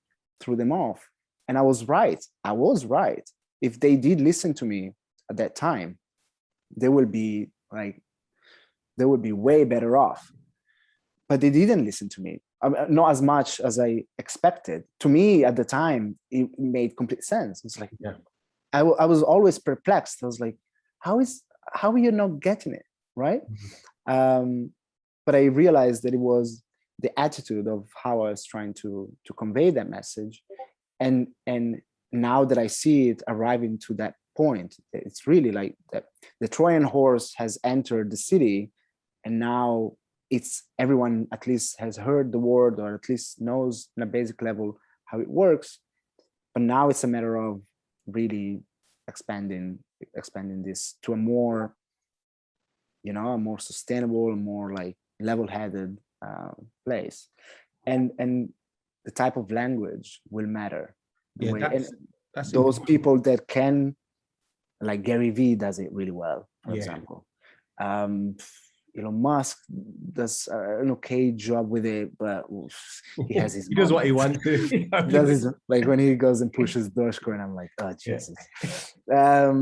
threw them off. And I was right. If they did listen to me at that time, they would be way better off. But they didn't listen to me. Not as much as I expected. To me, at the time, it made complete sense. It's like, I was always perplexed. I was like, how are you not getting it, right? But I realized that it was the attitude of how I was trying to convey that message. And now that I see it arriving to that point, it's really like that the Trojan horse has entered the city, and now it's everyone at least has heard the word, or at least knows on a basic level how it works. But now it's a matter of really expanding this to a more, a more sustainable, more like level-headed place, and the type of language will matter. That's those important. people that can, like Gary Vee does it really well, for Yeah. example. Elon Musk does an okay job with it, but he has his he does what he moments. wants to. He does his, like when he goes and pushes Dogecoin, I'm like, oh Jesus. Yeah.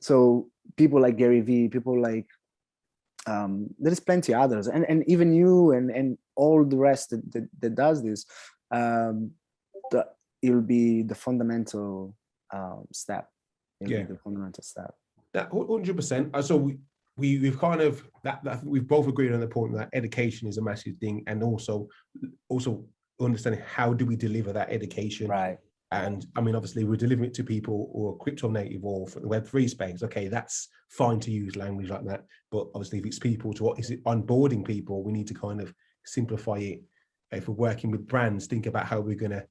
So people like Gary Vee, people like there is plenty others, and even you and all the rest that does this. It'll be the fundamental step. It'll be the fundamental step. That 100%. So we've kind of that we've both agreed on the point that education is a massive thing, and also understanding how do we deliver that education. Right. And I mean, obviously, we're delivering it to people who are crypto native or for the Web3 space. Okay, that's fine to use language like that. But obviously, if it's people to what is it onboarding people, we need to kind of simplify it. If we're working with brands, think about how we're going to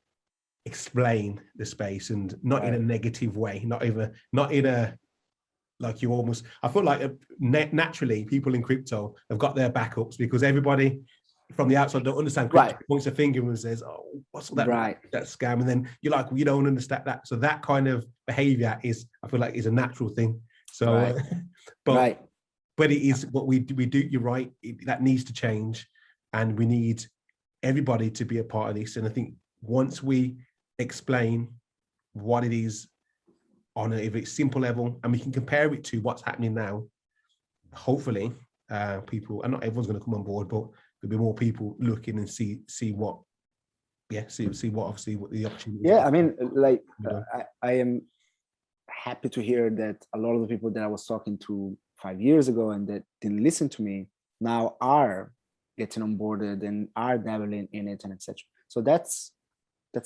explain the space, and not in a negative way, not in a like you almost. I feel like naturally people in crypto have got their backups because everybody from the outside don't understand crypto, points a finger and says, "Oh, what's that? That scam?" And then you're like, well, "You don't understand that." So that kind of behavior is, I feel like, is a natural thing. So, but it is what we do. You're right. That needs to change, and we need everybody to be a part of this. And I think once we explain what it is on a very simple level, and we can compare it to what's happening now, hopefully, people, and not everyone's going to come on board, but there'll be more people looking and see what the opportunity. Yeah, I mean, like I am happy to hear that a lot of the people that I was talking to 5 years ago and that didn't listen to me now are getting onboarded and are dabbling in it and etc. So that's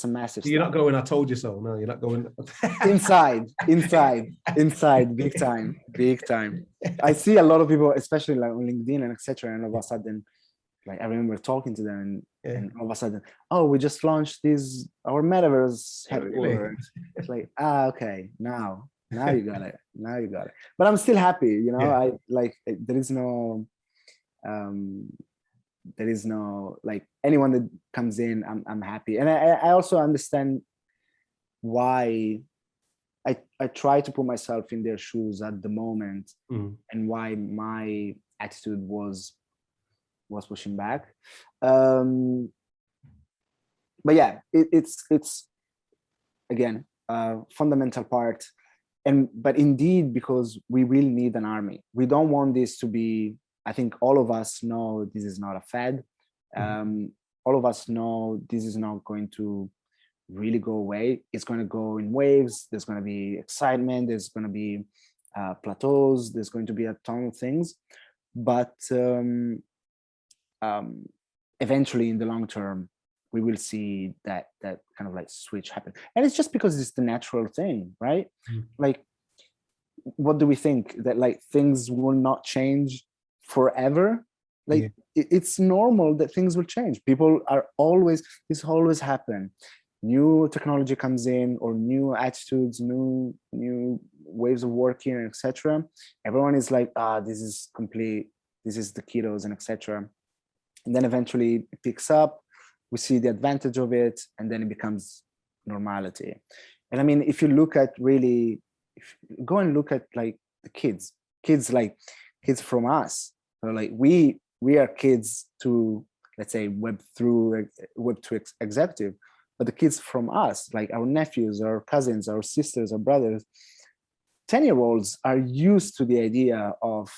a massive. You're not going, "I told you so." No, you're not going. inside, big time. I see a lot of people, especially like on LinkedIn and etc. And all of a sudden, like I remember talking to them, and all of a sudden, "Oh, we just launched our metaverse headquarters." It's like, okay, now you got it. But I'm still happy, I like, there is no like anyone that comes in, I'm happy. And I also understand why I try to put myself in their shoes at the moment, and why my attitude was pushing back. But yeah, it's again a fundamental part. But indeed, because we will need an army. We don't want this to be, I think all of us know this is not a fad. All of us know this is not going to really go away. It's going to go in waves. There's going to be excitement. There's going to be plateaus. There's going to be a ton of things. But eventually, in the long term, we will see that kind of like switch happen. And it's just because it's the natural thing, right? Like, what do we think? That like things will not change forever? Like it's normal that things will change. People are always, this always happen. New technology comes in, or new attitudes, new ways of working, etc. Everyone is like, this is complete, this is the ketos and etc. And then eventually it picks up, we see the advantage of it, and then it becomes normality. And I mean, if you look at really, go and look at like the kids from us. So like we are kids to, let's say, Web 2 executive, but the kids from us, like our nephews, our cousins, our sisters, our brothers, 10-year-olds are used to the idea of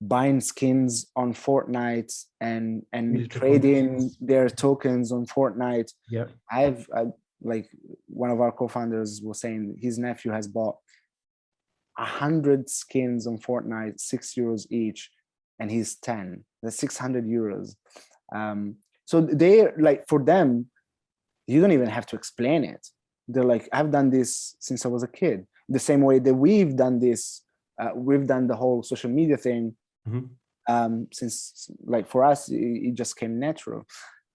buying skins on Fortnite and trading their tokens on Fortnite. Yeah, I like one of our co-founders was saying his nephew has bought 100 skins on Fortnite, €6 each, and he's 10. That's 600 euros. So they're like, for them, you don't even have to explain it. They're like, I've done this since I was a kid. The same way that we've done this, we've done the whole social media thing since like for us, it just came natural.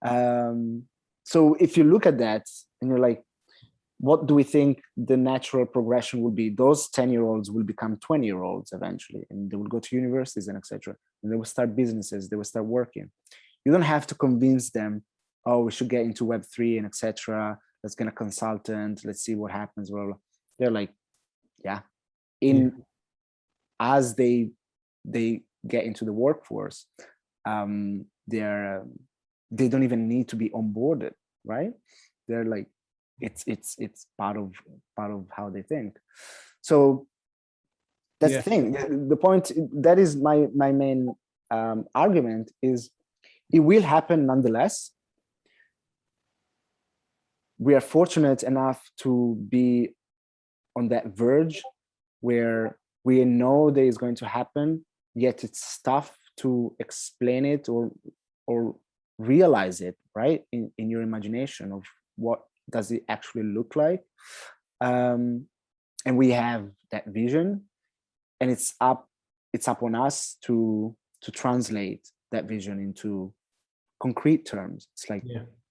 So if you look at that and you're like, what do we think the natural progression will be? Those 10-year-olds will become 20-year-olds eventually, and they will go to universities and etc. And they will start businesses, they will start working. You don't have to convince them, oh, we should get into Web3 and etc. Let's get a consultant, let's see what happens. Well, they're like, yeah. As they get into the workforce, they don't even need to be onboarded, right? They're like, it's part of how they think. So that's the thing. The point, that is my main argument, is it will happen nonetheless. We are fortunate enough to be on that verge where we know that is going to happen, yet it's tough to explain it or realize it, right, in your imagination of what does it actually look like. And we have that vision, and it's up on us to translate that vision into concrete terms. It's like,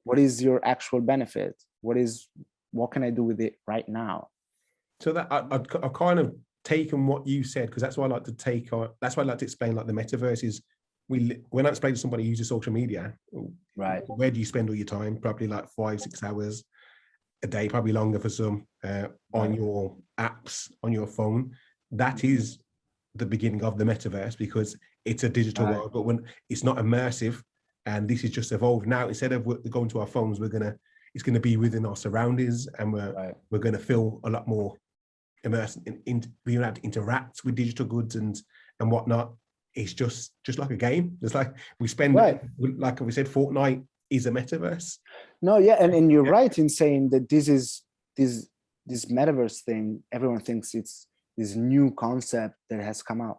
what is your actual benefit? What can I do with it right now? So that I've kind of taken what you said, because that's why I like to take on. That's why I like to explain, like, the metaverse is. When I explain to somebody who uses social media, right, where do you spend all your time? Probably like 5-6 hours a day, probably longer for some, on your apps, on your phone. That is the beginning of the metaverse, because it's a digital world, but when it's not immersive, and this is just evolved now. Instead of going to our phones, it's gonna be within our surroundings, and we're gonna feel a lot more immersed in being able to interact with digital goods and whatnot. It's just like a game. It's like we spend, like we said, Fortnite is a metaverse. No, yeah, and you're right in saying that this metaverse thing, everyone thinks it's this new concept that has come out.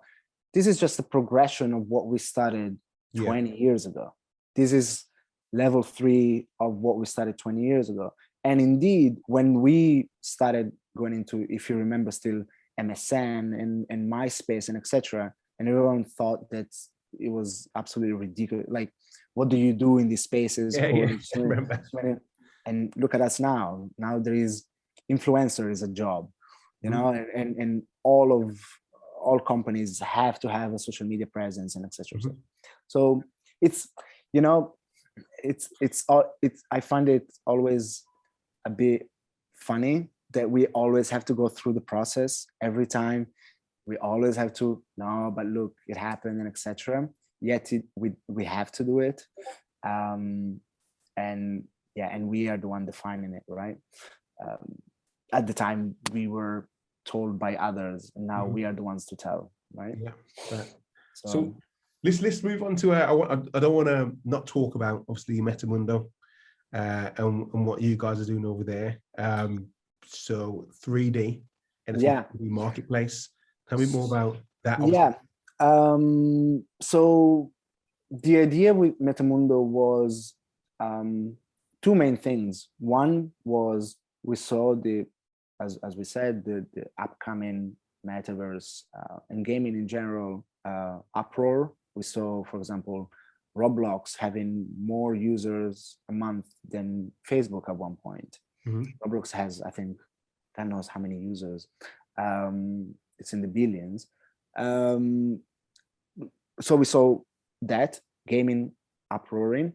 This is just a progression of what we started 20 years ago. This is level 3 of what we started 20 years ago. And indeed, when we started going into, if you remember, still MSN and MySpace and etc., and everyone thought that it was absolutely ridiculous. Like, what do you do in these spaces? And look at us now. Now there is influencer is a job, you know, and all companies have to have a social media presence and etc. So it's, you know, I find it always a bit funny that we always have to go through the process every time. We always have to, no, but look, it happened and etc. Yet we have to do it, and we are the one defining it, right? At the time, we were told by others, and now we are the ones to tell, right? Yeah. So let's move on to. I don't want to not talk about, obviously, MetaMundo and what you guys are doing over there. So 3D NFT marketplace. Tell me more about that. Yeah. So the idea with MetaMundo was two main things. One was we saw as we said, the upcoming metaverse and gaming in general uproar. We saw, for example, Roblox having more users a month than Facebook at one point. Roblox has, I think, God knows how many users. It's in the billions. So we saw that gaming uproaring,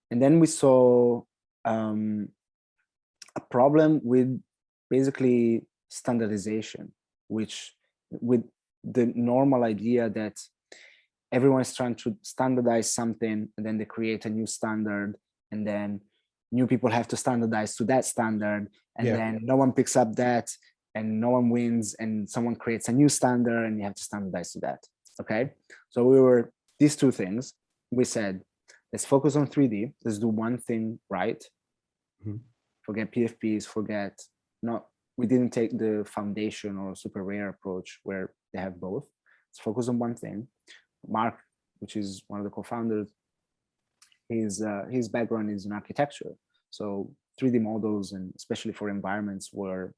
and then we saw a problem with basically standardization, which with the normal idea that everyone is trying to standardize something, and then they create a new standard, and then new people have to standardize to that standard, and then no one picks up that, and no one wins, and someone creates a new standard, and you have to standardize to that. Okay, so we were these two things. We said, let's focus on 3D. Let's do one thing right. Forget PFPs. We didn't take the foundation or super rare approach where they have both. Let's focus on one thing. Mark, which is one of the co-founders, his background is in architecture, so 3D models, and especially for environments, were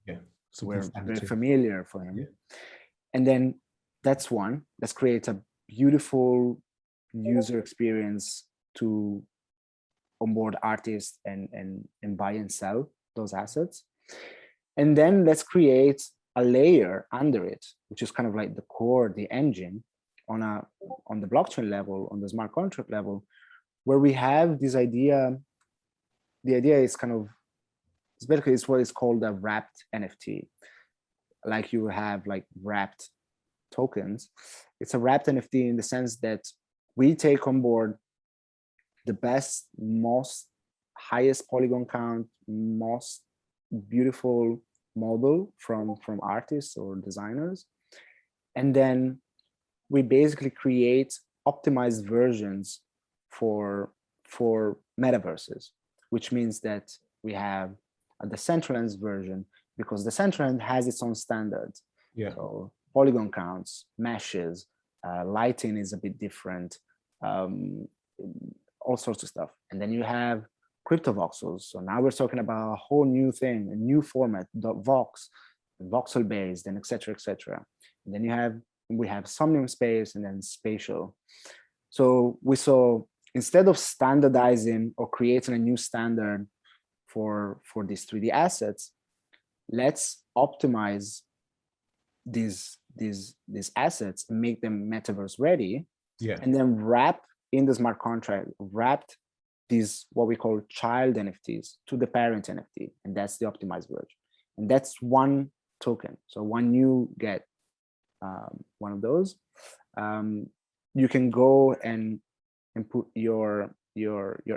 very familiar for him. And then that's one. Let's create a beautiful user experience to onboard artists and buy and sell those assets. And then let's create a layer under it, which is kind of like the core, the engine on the blockchain level, on the smart contract level, where we have this idea. The idea is kind of, it's basically it's what is called a wrapped NFT. Like you have like wrapped tokens. It's a wrapped NFT in the sense that we take on board the best, most highest polygon count, most beautiful model from artists or designers, and then we basically create optimized versions for metaverses, which means that we have a decentralized version, because Decentraland has its own standards. Yeah. So polygon counts, meshes, lighting is a bit different, all sorts of stuff. And then you have crypto voxels. So now we're talking about a whole new thing, a new format, .vox, voxel based, and etc. etc. And then we have Somnium space and then spatial. So we saw, instead of standardizing or creating a new standard for these 3D assets, let's optimize these assets and make them metaverse ready. Yeah. And then wrap in the smart contract, wrapped these what we call child NFTs to the parent NFT, and that's the optimized version. And that's one token. So when you get one of those, you can go and put your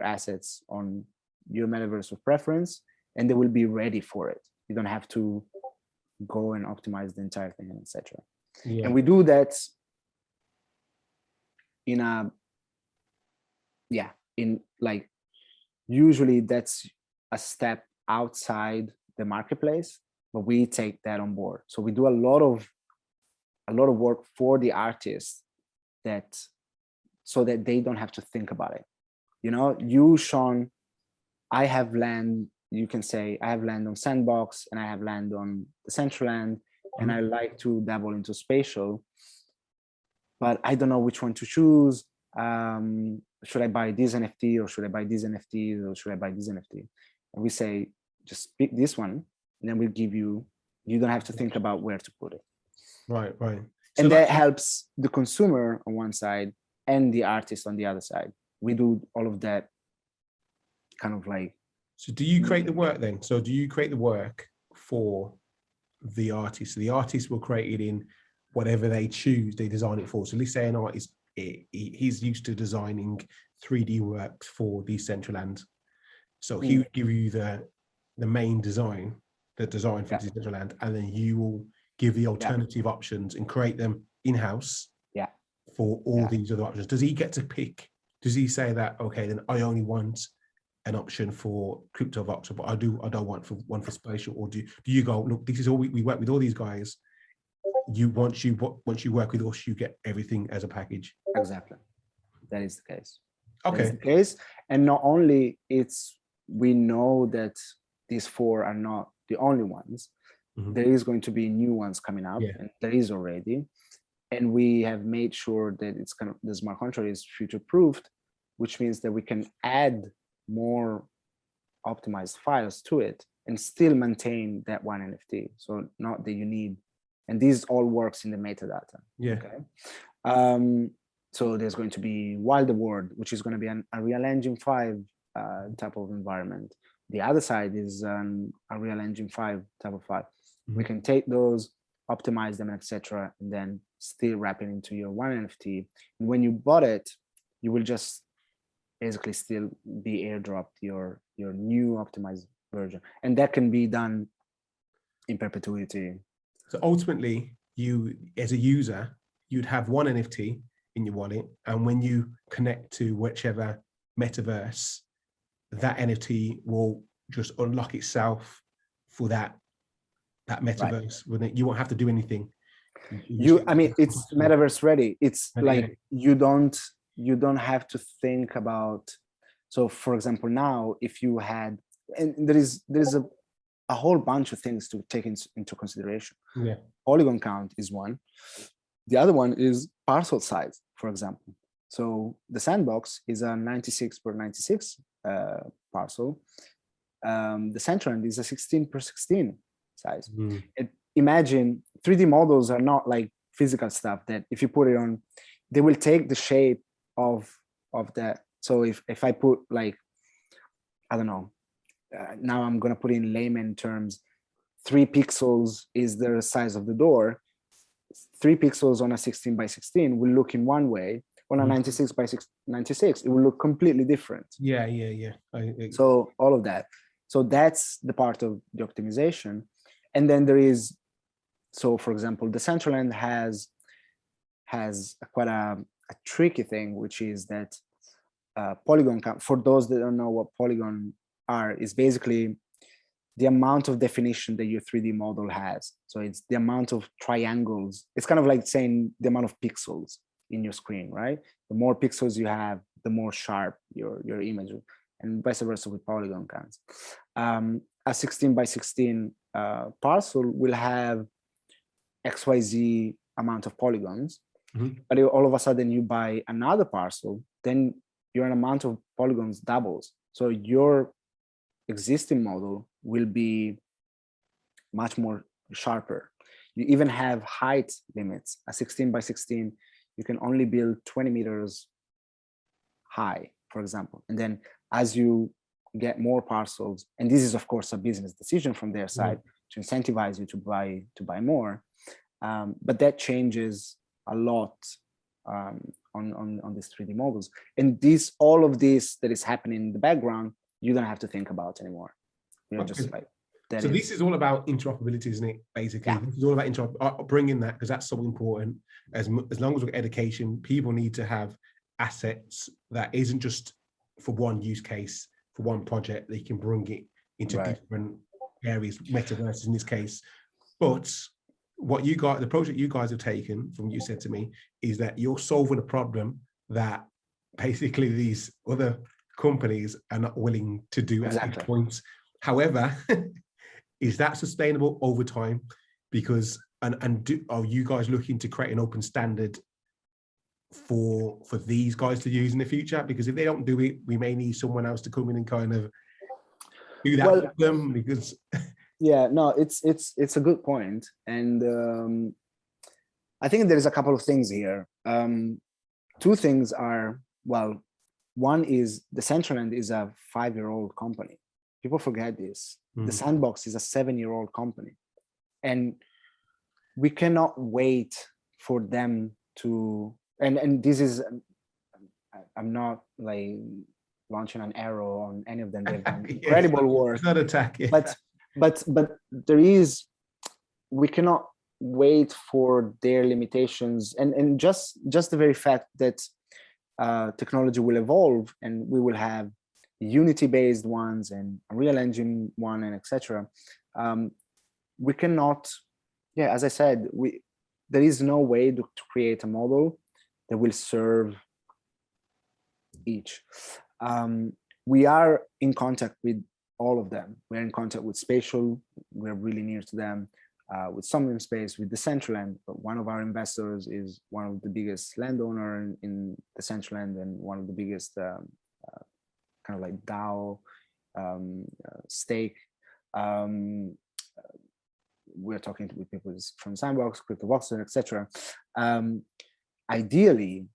assets on your metaverse of preference, and they will be ready for it. You don't have to go and optimize the entire thing, etc. Yeah. And we do that in like, usually that's a step outside the marketplace, but we take that on board. So we do a lot of work for the artists, so that they don't have to think about it. You know, you, Sean, I have land, you can say I have land on Sandbox and I have land on Decentraland, and I like to dabble into spatial, but I don't know which one to choose. Should I buy this NFT, or should I buy this NFT, or should I buy this NFT? And we say, just pick this one, and then we'll give you don't have to think about where to put it. Right. So and that helps the consumer on one side and the artist on the other side. We do all of that kind of like. So do you create the work then? So do you create the work for the artist? So the artist will create it in whatever they choose, they design it for. So let's say an artist, he's used to designing 3D works for Decentraland. So he would give you the main design, the design for Decentraland, and then you will give the alternative options and create them in-house for all these other options. Does he get to pick? Does he say that, okay, then I only want an option for crypto voxel, but I don't want one for spatial? Or do you go, look, this is all we work with all these guys. Once you work with us, you get everything as a package. Exactly, that is the case. Okay. That is the case, and not only we know that these 4 are not the only ones. There is going to be new ones coming up, and there is already, and we have made sure that it's kind of, the smart contract is future proofed, which means that we can add more optimized files to it and still maintain that one NFT. So not that you need. And this all works in the metadata. Yeah. Okay. So there's going to be Wild Award, which is going to be a Real Engine 5 type of environment. The other side is a Real Engine 5 type of file. We can take those, optimize them, etc., and then still wrap it into your one NFT. And when you bought it, you will just basically still be airdropped your new optimized version, and that can be done in perpetuity. So ultimately, you as a user, you'd have one NFT in your wallet, and when you connect to whichever metaverse, that NFT will just unlock itself for that metaverse. Right. You won't have to do anything. I mean, it's metaverse ready. It's like you don't have to think about. So, for example, now if you had, and there is a whole bunch of things to take into consideration. Yeah. Polygon count is one. The other one is parcel size, for example. So the sandbox is a 96 per 96 parcel. The Centraland is a 16 per 16 size. Imagine 3D models are not like physical stuff that if you put it on, they will take the shape of that. So if I put like, I don't know, now I'm going to put in layman terms, 3 pixels is the size of the door. 3 pixels on a 16 by 16 will look in one way. On a 96 by 96, it will look completely different. Yeah. So all of that. So that's the part of the optimization. And then there is, so for example, the Centraland has quite a tricky thing, which is that polygon count, for those that don't know what polygon are, is basically the amount of definition that your 3D model has. So it's the amount of triangles. It's kind of like saying the amount of pixels in your screen, right? The more pixels you have, the more sharp your image, and vice versa with polygon counts. A 16 by 16 parcel will have XYZ amount of polygons, but if all of a sudden you buy another parcel, then your amount of polygons doubles. So your existing model will be much more sharper. You even have height limits. A 16 by 16, you can only build 20 meters high, for example. And then as you get more parcels, and this is of course a business decision from their side to incentivize you to buy more, but that changes a lot on these 3D models. And all of this that is happening in the background, you don't have to think about anymore. You're just like, so this is all about interoperability, isn't it? Basically, this is all about bringing that, because that's so important. As long as we're education, people need to have assets that isn't just for one use case, for one project. They can bring it into different areas, metaverse in this case. But what you got, the approach that you guys have taken, from what you said to me, is that you're solving a problem that basically these other companies are not willing to do at this point. However, is that sustainable over time? Because are you guys looking to create an open standard for these guys to use in the future? Because if they don't do it, we may need someone else to come in and kind of do that for them. Because yeah, no, it's a good point, and I think there is a couple of things here. Two things are, well, one is the Centraland is a 5-year-old company. People forget this. The Sandbox is a 7-year-old company, and we cannot wait for them to. And this is, I'm not like launching an arrow on any of them. They've done incredible work. It's not attack. But there is, we cannot wait for their limitations, and just the very fact that technology will evolve and we will have Unity-based ones and Unreal Engine one and etc. We cannot, as I said, there is no way to create a model that will serve each. We are in contact with all of them. We're in contact with Spatial. We're really near to them. With Somnium Space, with the Centraland. One of our investors is one of the biggest landowner in the Centraland and one of the biggest kind of like DAO stake. We're talking with people from Sandbox, CryptoVoxel, etc. Ideally,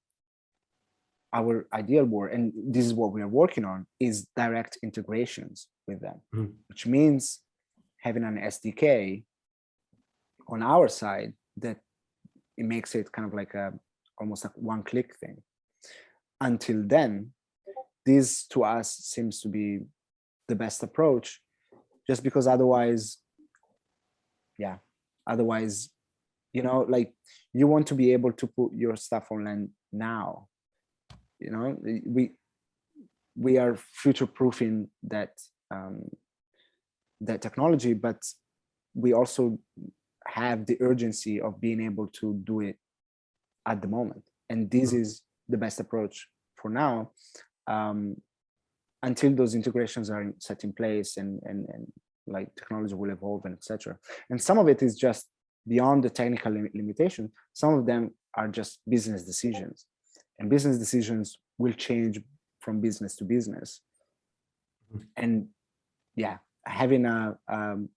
our ideal board, and this is what we are working on, is direct integrations with them, which means having an SDK on our side that it makes it kind of like almost like one-click thing. Until then, this to us seems to be the best approach, just because otherwise, you know, like you want to be able to put your stuff online now. You know, we are future-proofing that that technology, but we also have the urgency of being able to do it at the moment, and this is the best approach for now, until those integrations are set in place and like technology will evolve and etc. And some of it is just beyond the technical limitation. Some of them are just business decisions, and business decisions will change from business to business. And yeah, having a kind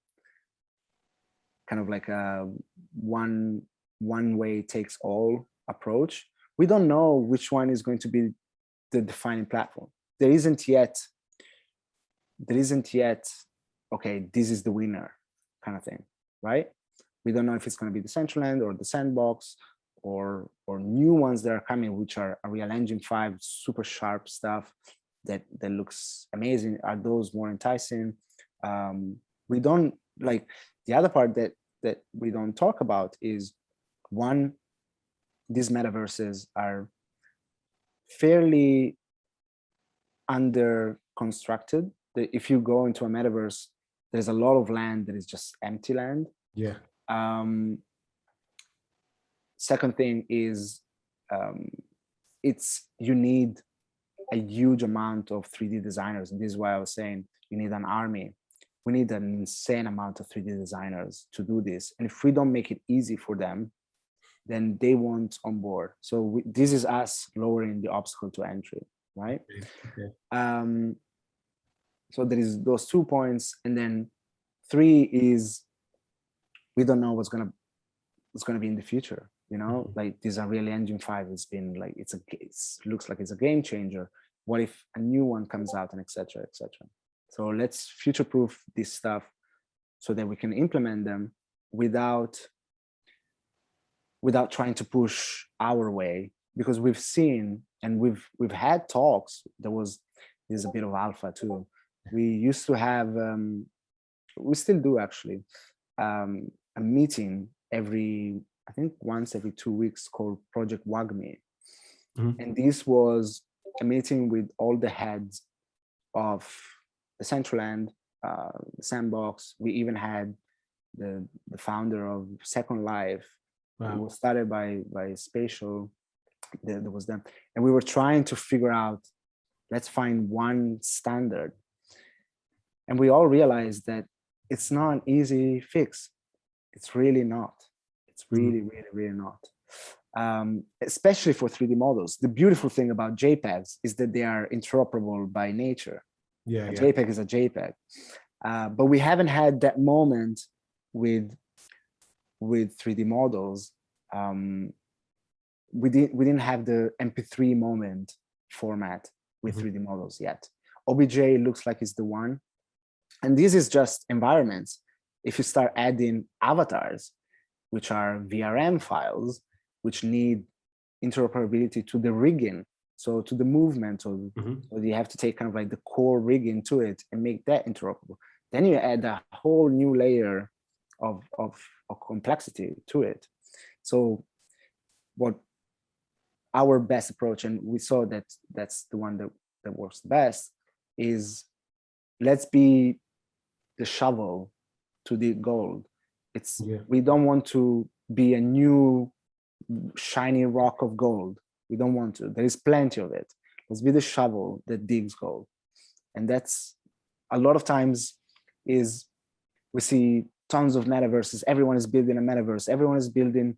of like a one way takes all approach, we don't know which one is going to be the defining platform. There isn't yet, okay, this is the winner kind of thing, right? We don't know if it's going to be the Decentraland or the Sandbox or new ones that are coming, which are a Real Engine 5, super sharp stuff that looks amazing. Are those more enticing? We don't, like, the other part that we don't talk about is, one, these metaverses are fairly under constructed. If you go into a metaverse, there's a lot of land that is just empty land. Yeah. Second thing is, you need a huge amount of 3D designers. And this is why I was saying you need an army. We need an insane amount of 3D designers to do this. And if we don't make it easy for them, then they won't onboard. So this is us lowering the obstacle to entry, right? Okay. So there is those 2 points, and then 3 is, we don't know what's gonna be in the future. You know, like, this Unreal Engine 5 has been like, it looks like it's a game changer. What if a new one comes out, and etc. etc. So let's future-proof this stuff so that we can implement them without trying to push our way, because we've seen, and we've had talks. There's a bit of alpha too. We used to have, we still do actually, a meeting I think once every 2 weeks, called Project WAGMI. And this was a meeting with all the heads of the Decentraland, the Sandbox. We even had the founder of Second Life. Wow. It was started by Spatial. There was them, and we were trying to figure out, let's find one standard. And we all realized that it's not an easy fix. It's really not. It's really, really, really not. Especially for 3D models. The beautiful thing about JPEGs is that they are interoperable by nature. Yeah, a JPEG is a JPEG. But we haven't had that moment with 3D models. We didn't have the MP3 moment format with 3D models yet. OBJ looks like it's the one. And this is just environments. If you start adding avatars, which are VRM files, which need interoperability to the rigging, so to the movement, or you have to take kind of like the core rigging to it and make that interoperable. Then you add a whole new layer of complexity to it. So what our best approach, and we saw that that's the one that works the best, is let's be the shovel to the gold. We don't want to be a new shiny rock of gold. We don't want to. There is plenty of it. Let's be the shovel that digs gold. And that's, a lot of times, is we see tons of metaverses. Everyone is building a metaverse. Everyone is building,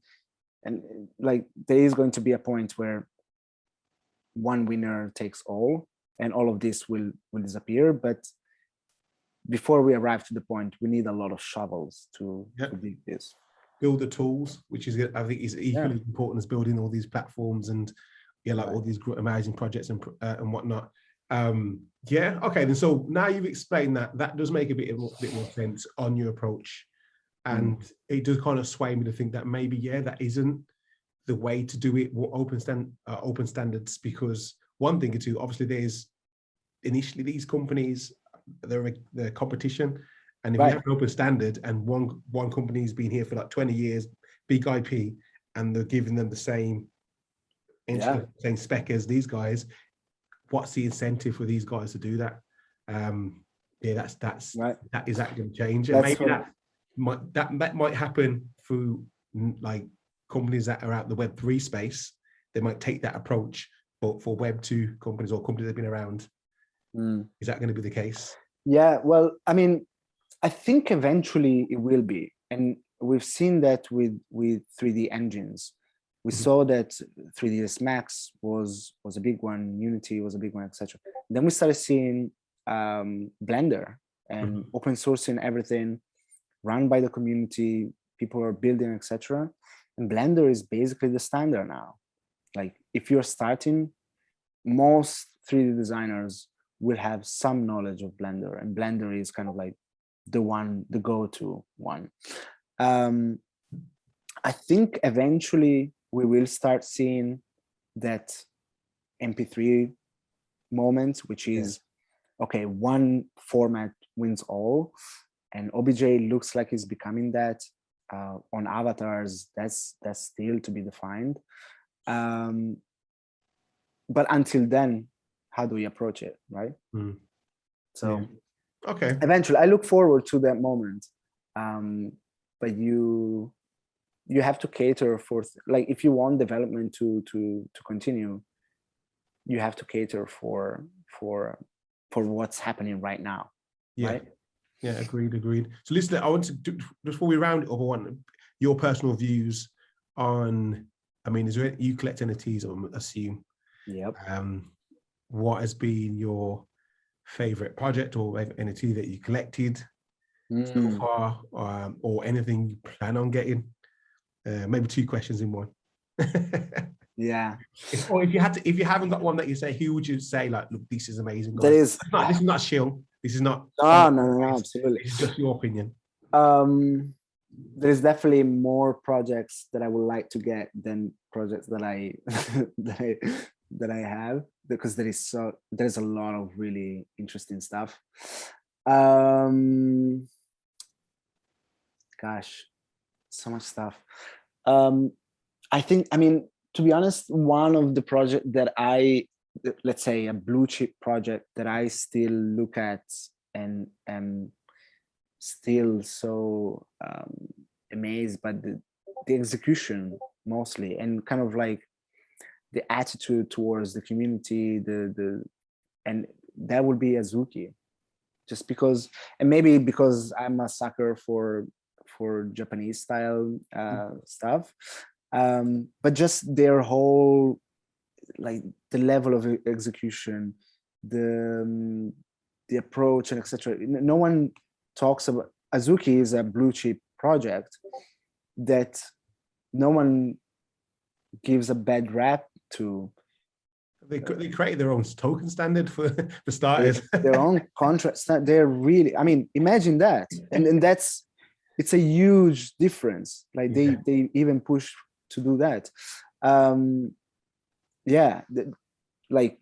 and like, there is going to be a point where one winner takes all, and all of this will disappear. But before we arrive to the point, we need a lot of shovels to dig this. Build the tools, which is, I think, is equally important as building all these platforms and all these amazing projects and whatnot. Okay, then, so now you've explained that does make a bit more sense on your approach, and it does kind of sway me to think that maybe that isn't the way to do it. Open standards, because one thing or two, obviously, there's initially these companies, they're competition. And if you have an open standard, and one company's been here for like 20 years, big IP, and they're giving them the same spec as these guys, what's the incentive for these guys to do that? That is that going to change? And maybe that might happen through like companies that are out the Web3 space. They might take that approach, but for Web2 companies or companies that have been around, is that going to be the case? Yeah, well, I mean, I think eventually it will be, and we've seen that with 3D engines. We saw that 3ds Max was a big one, Unity was a big one, etc. Then we started seeing Blender and open sourcing everything, run by the community, people are building, etc. And Blender is basically the standard now. Like if you're starting, most 3D designers will have some knowledge of Blender, and Blender is kind of like the go-to one. I think eventually we will start seeing that MP3 moment, which is, okay, one format wins all, and OBJ looks like it's becoming that. On avatars, that's still to be defined. But until then, how do we approach it, right? So okay, eventually, I look forward to that moment. But you have to cater for, like, if you want development to continue, you have to cater for what's happening right now. Right? Yeah, agreed. So listen, I want to do, before we round it up, I want your personal views on, I mean, is there, you collect NFTs, I assume. Yep. What has been your favorite project or NFT that you collected so far, or anything you plan on getting? Maybe 2 questions in one. Yeah. Or if you haven't got one that you say, who would you say, like, look, this is amazing, guys? This is not a shill. This is not. No, absolutely. It's just your opinion. There's definitely more projects that I would like to get than projects that I that I have, because there's a lot of really interesting stuff. Gosh, so much stuff. I think, I mean, to be honest, one of the projects that let's say a blue chip project that I still look at and am still so amazed by the execution mostly, and kind of like the attitude towards the community, and that would be Azuki, just because, and maybe because I'm a sucker for Japanese style stuff, but just their whole, like, the level of execution, the approach, and etc. No one talks about Azuki is a blue chip project that no one gives a bad rap to. They created their own token standard for starters. Their own contract. They're really, I mean, imagine that, and it's a huge difference. Like they even push to do that. Like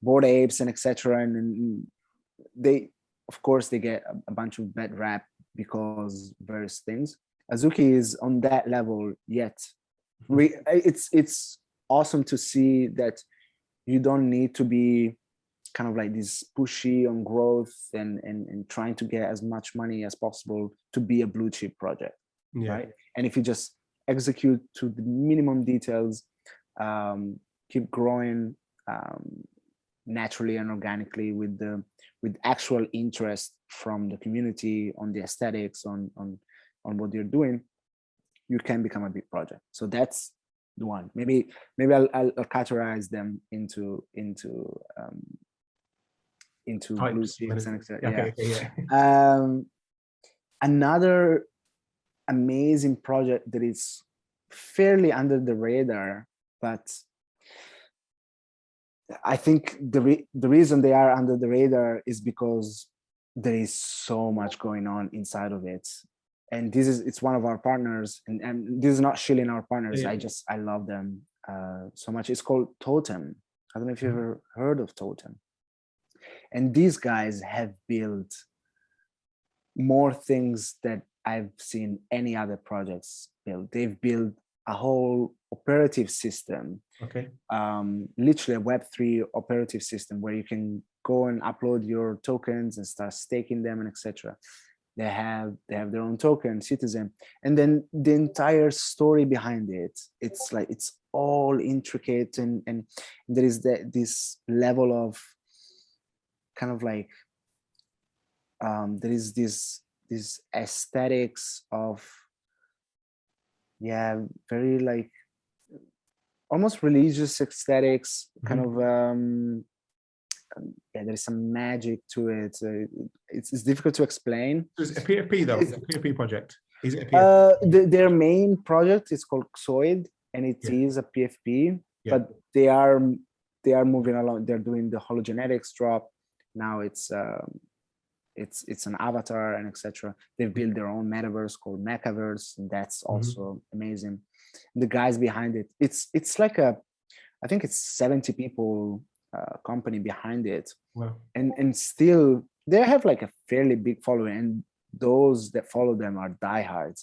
Bored Apes and etc. And they, of course, they get a bunch of bad rap because various things. Azuki is on that level yet. It's awesome to see that you don't need to be kind of like this pushy on growth and trying to get as much money as possible to be a blue chip project, right? And if you just execute to the minimum details, keep growing naturally and organically with actual interest from the community on the aesthetics, on what you're doing, you can become a big project. So that's the one. Maybe I'll categorize them into blue chips and etc. Another amazing project that is fairly under the radar, but I think the reason they are under the radar is because there is so much going on inside of it. And it's one of our partners, and this is not shilling our partners. I love them so much. It's called Totem. I don't know if you've ever heard of Totem. And these guys have built more things that I've seen any other projects build. They've built a whole operative system, literally a Web3 operative system where you can go and upload your tokens and start staking them and etc. They have their own token, Citizen, and then the entire story behind it. It's like, it's all intricate, and there is this level of kind of like there is this aesthetics of very like almost religious aesthetics, kind Mhm. of yeah, there is some magic to it. It's difficult to explain. So it's a PFP though. It's, It's a PFP project. Is it a PFP? their main project is called Xoid, and it Yeah. is a PFP, Yeah. but they are moving along. They're doing the hologenetics drop. Now it's an avatar and etc. They've built their own metaverse called metaverse, and that's Mhm. also amazing. The guys behind it, it's like I think it's 70 people company behind it, Well, and still they have like a fairly big following, and those that follow them are diehards.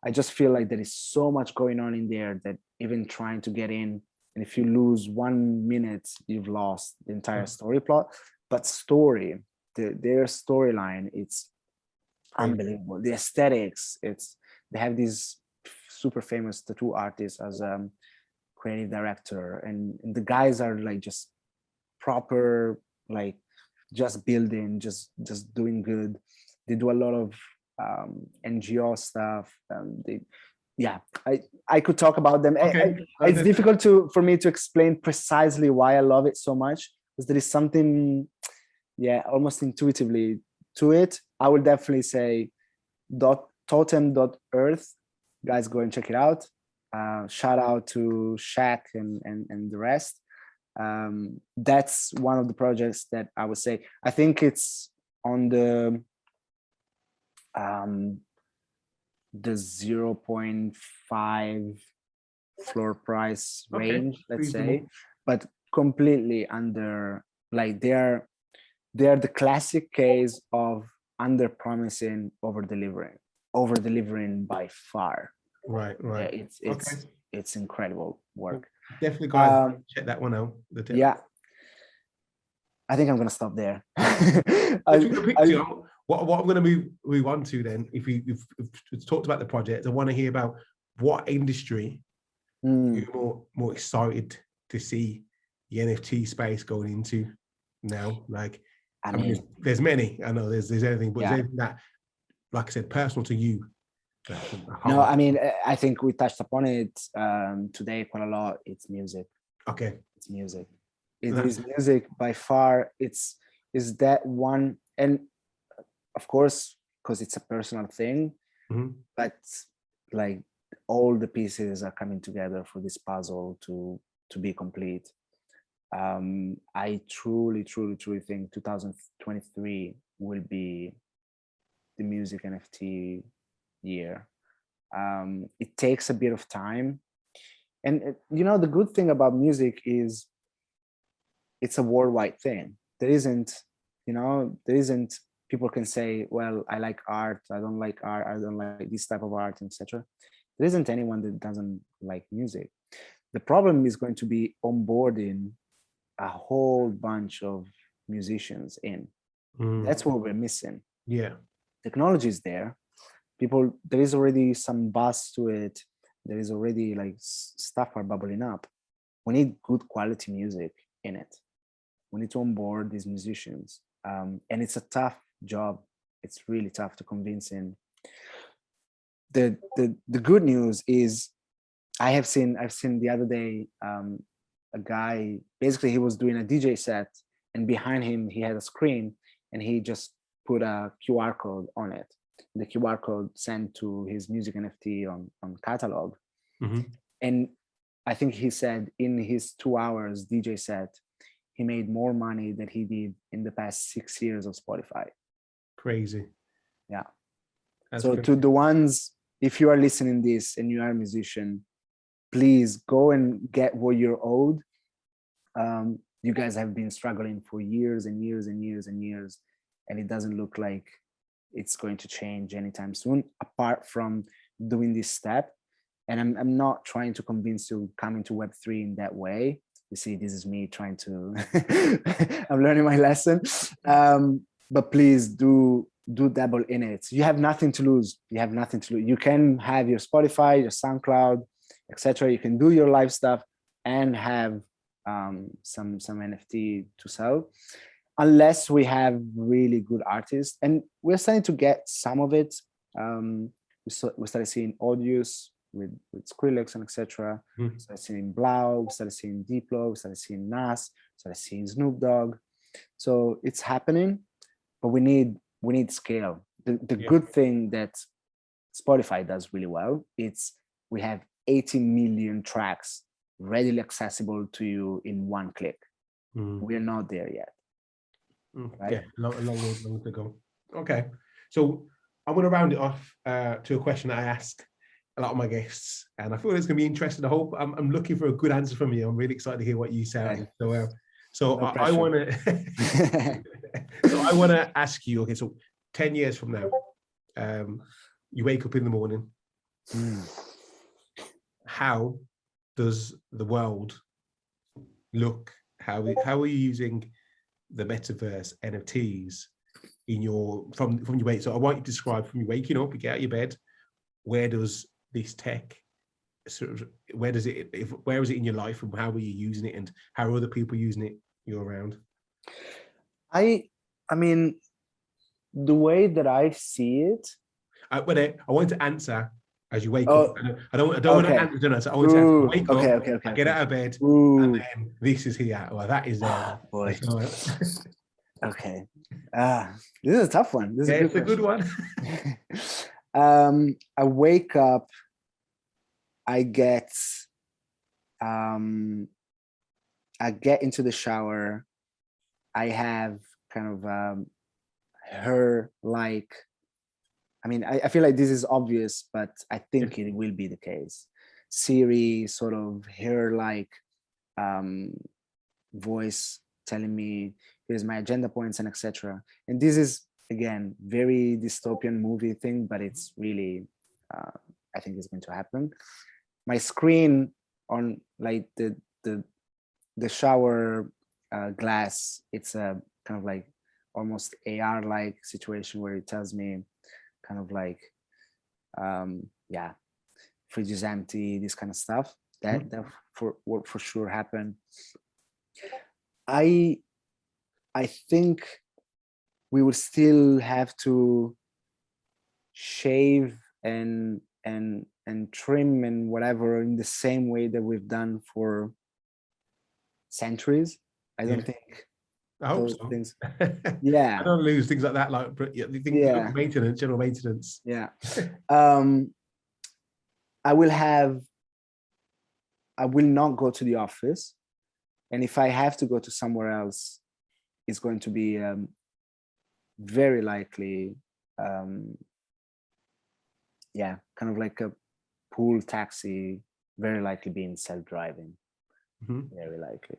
I just feel like there is so much going on in there that even trying to get in, and if you lose 1 minute, you've lost the entire story plot. But their storyline, it's great. unbelievable. The aesthetics, they have these super famous tattoo artists as creative director, and the guys are like just proper, like just building, just doing good. They do a lot of NGO stuff. They, yeah, I could talk about them. Okay. It's difficult for me to explain precisely why I love it so much, because there is something, yeah, almost intuitively to it. I would definitely say totem.earth, guys, go and check it out. Shout out to Shaq and the rest. That's one of the projects that I would say. I think it's on um, the 0.5 floor price Okay. range, let's say, Reasonable. but completely under, like they're the classic case of under promising, over delivering by far. Right. Yeah, Right. it's Okay. it's it's incredible Well, work. definitely, guys, Um, check that one out. yeah, I think I'm gonna stop there. Let's look at the picture. I What I'm going to move on to then, if we've talked about the project, I want to hear about what industry mm, you're more excited to see the NFT space going into now. Like, I I mean, mean, there's many. I know there's anything, but is yeah. there anything that, like I said, personal to you? No, How? I mean, I think we touched upon it today quite a lot. It's music. Okay. It's music. It That's is music by far. It's is that one, and of course, because it's a personal thing, mhm. but like all the pieces are coming together for this puzzle to be complete. I truly, truly, truly think 2023 will be the music NFT year. It takes a bit of time, and the good thing about music is it's a worldwide thing. There isn't people can say, well, I like art, I don't like art, I don't like this type of art, etc. There isn't anyone that doesn't like music. The problem is going to be onboarding a whole bunch of musicians in. Mm. That's what we're missing. Yeah. Technology is there. There is already some buzz to it. There is already like stuff are bubbling up. We need good quality music in it. We need to onboard these musicians. And it's a tough job. It's really tough to convince in. The good news is I've seen the other day a guy, basically he was doing a DJ set, and behind him he had a screen, and he just put a QR code on it. The QR code sent to his music NFT on catalog. Mhm. And I think he said in his 2 hours DJ set, he made more money than he did in the past 6 years of Spotify. Crazy. Yeah. That's So crazy. to the ones, if you are listening this and you are a musician, please go and get what you're owed. You guys have been struggling for years and years and years and years, and it doesn't look like it's going to change anytime soon, apart from doing this step. And I'm not trying to convince you come into Web3 in that way. You see, this is me trying to, I'm learning my lesson. But please do dabble in it. You have nothing to lose. You have nothing to lose. You can have your Spotify, your SoundCloud, etc. You can do your live stuff and have some NFT to sell, unless we have really good artists. And we're starting to get some of it. We started seeing Audius Skrillex and etc. Started seeing Blau, started seeing Diplo, started seeing Nas, started seeing Snoop Dogg. So it's happening, but we need scale. The good thing that Spotify does really well, we have 80 million tracks readily accessible to you in one click. We're not there yet. Right? Yeah, long to go. Okay, so I'm going to round it off to a question that I ask a lot of my guests, and I feel it's going to be interesting. I hope I'm looking for a good answer from you. I'm really excited to hear what you say. Okay. So no I want to. So I want to ask you. Okay, so 10 years from now, you wake up in the morning. How does the world look? How are you using the metaverse NFTs in from your wake? So I want you to describe from your waking up, you get out of your bed, where does this tech where is it in your life, and how are you using it, and how are other people using it you're around? I mean, the way that I see it, I want to answer as you wake up. I don't want to answer. So I want to wake up. I get out of bed, and then this is here. Well, that is there. Boy. Okay. This is a tough one. This is a good one. I wake up. I get into the shower. I have kind of her like. I mean, I feel like this is obvious, but I think it will be the case. Siri sort of her like voice telling me here's my agenda points and etc. And this is again very dystopian movie thing, but it's really I think it's going to happen. My screen on like the shower glass, it's a kind of like almost AR like situation where it tells me kind of like fridge is empty, this kind of stuff. That will for sure happen. I think we will still have to shave and trim and whatever in the same way that we've done for centuries. I don't think I hope so. Things. Yeah, I don't lose things like that. Like maintenance, general maintenance. Yeah. I will not go to the office, and if I have to go to somewhere else, it's going to be very likely, kind of like a pool taxi, very likely being self-driving, very likely.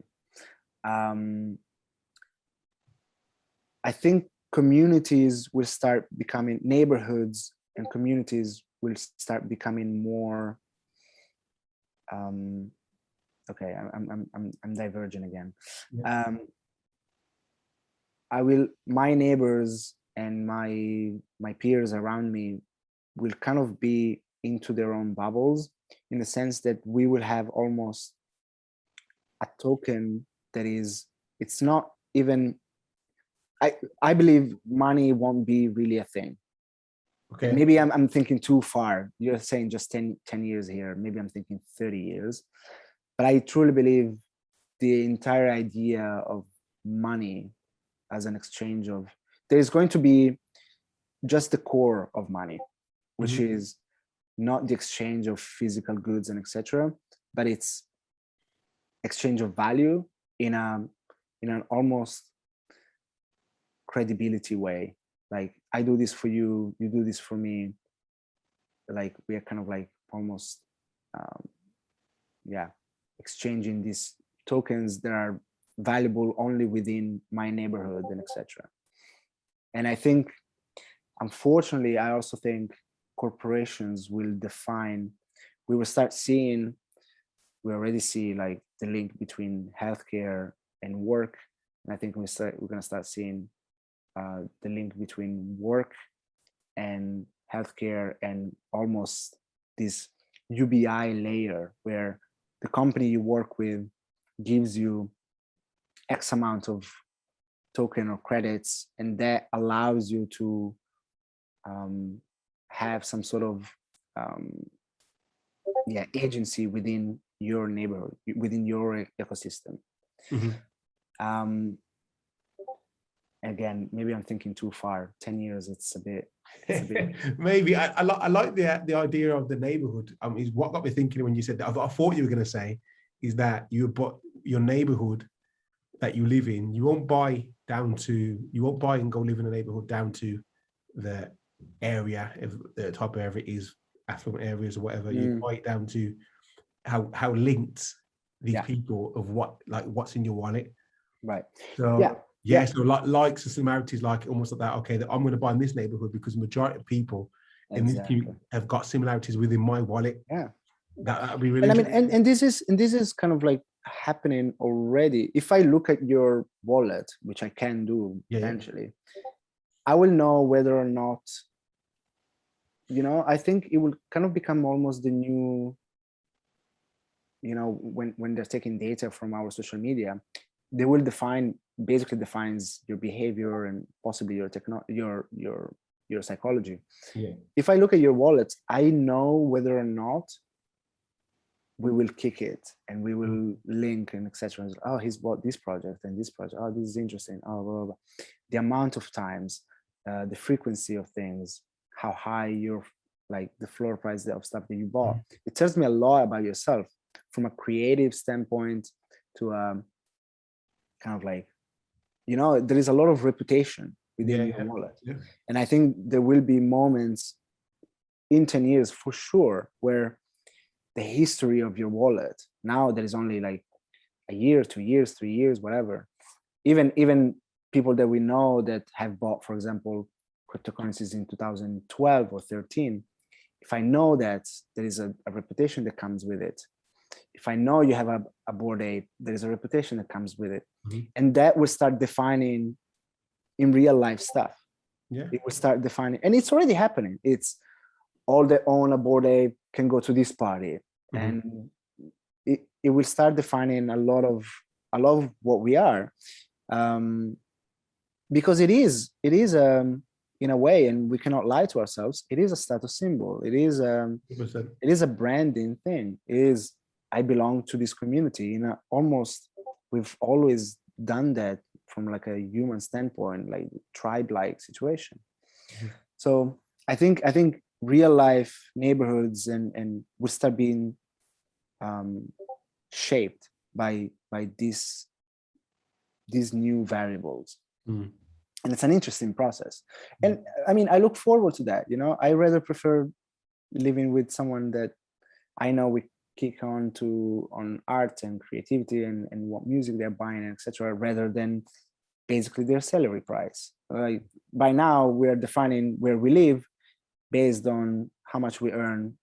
I think communities will start becoming, neighborhoods and communities will start becoming more. Okay, I'm diverging again. Yeah. My neighbors and my peers around me will kind of be into their own bubbles, in the sense that we will have almost a token that is, it's not even, I believe money won't be really a thing. Okay. Maybe I'm thinking too far. You're saying just 10 years here. Maybe I'm thinking 30 years. But I truly believe the entire idea of money as an exchange of, there's going to be just the core of money, which is not the exchange of physical goods and etc., but it's exchange of value in an almost credibility way. Like, I do this for you, you do this for me. Like, we are kind of like almost exchanging these tokens that are valuable only within my neighborhood and etc. And I think, unfortunately, I also think corporations will define, we will start seeing, we already see like the link between healthcare and work. And I think we're going to start seeing the link between work and healthcare, and almost this UBI layer where the company you work with gives you X amount of token or credits, and that allows you to have some sort of agency within your neighborhood, within your ecosystem. Again, maybe I'm thinking too far. 10 years, it's a bit maybe. I like the idea of the neighborhood. Is what got me thinking when you said that. I thought you were going to say is that your neighborhood that you live in, you won't buy and go live in a neighborhood down to the area, if the type of area it is, affluent areas or whatever. You buy it down to how linked these people of what's in your wallet. Right. So so likes and similarities, like almost like that. Okay, that I'm going to buy in this neighborhood because the majority of people in this community have got similarities within my wallet. Yeah, that'd be really. And I mean, and this is kind of like happening already. If I look at your wallet, which I can do eventually, I will know whether or not, I think it will kind of become almost the new, when they're taking data from our social media, they will basically defines your behavior and possibly your psychology. If I look at your wallet, I know whether or not we will kick it and we will link and etc. Oh, he's bought this project and this project. Oh, this is interesting. Oh, blah, blah, blah. The amount of times, the frequency of things, how high your the floor price of stuff that you bought. It tells me a lot about yourself from a creative standpoint to kind of there is a lot of reputation within your wallet. And I think there will be moments in 10 years for sure where the history of your wallet, now there is only like a year, 2 years, 3 years, whatever. Even people that we know that have bought, for example, cryptocurrencies in 2012 or 13, if I know that there is a reputation that comes with it, if I know you have a Bored Ape, there is a reputation that comes with it. And that will start defining in real life stuff. It will start defining, and it's already happening. It's all that own a Bored Ape can go to this party. And it will start defining a lot of what we are. Because it is in a way, and we cannot lie to ourselves, it is a status symbol. It is a branding thing. It is, I belong to this community. We've always done that from like a human standpoint, like tribe-like situation. So I think real life neighborhoods and will start being shaped by these new variables. And it's an interesting process. And I mean, I look forward to that. I rather prefer living with someone that I know we kick on art and creativity and what music they're buying, etc., rather than basically their salary price. By now, we're defining where we live based on how much we earn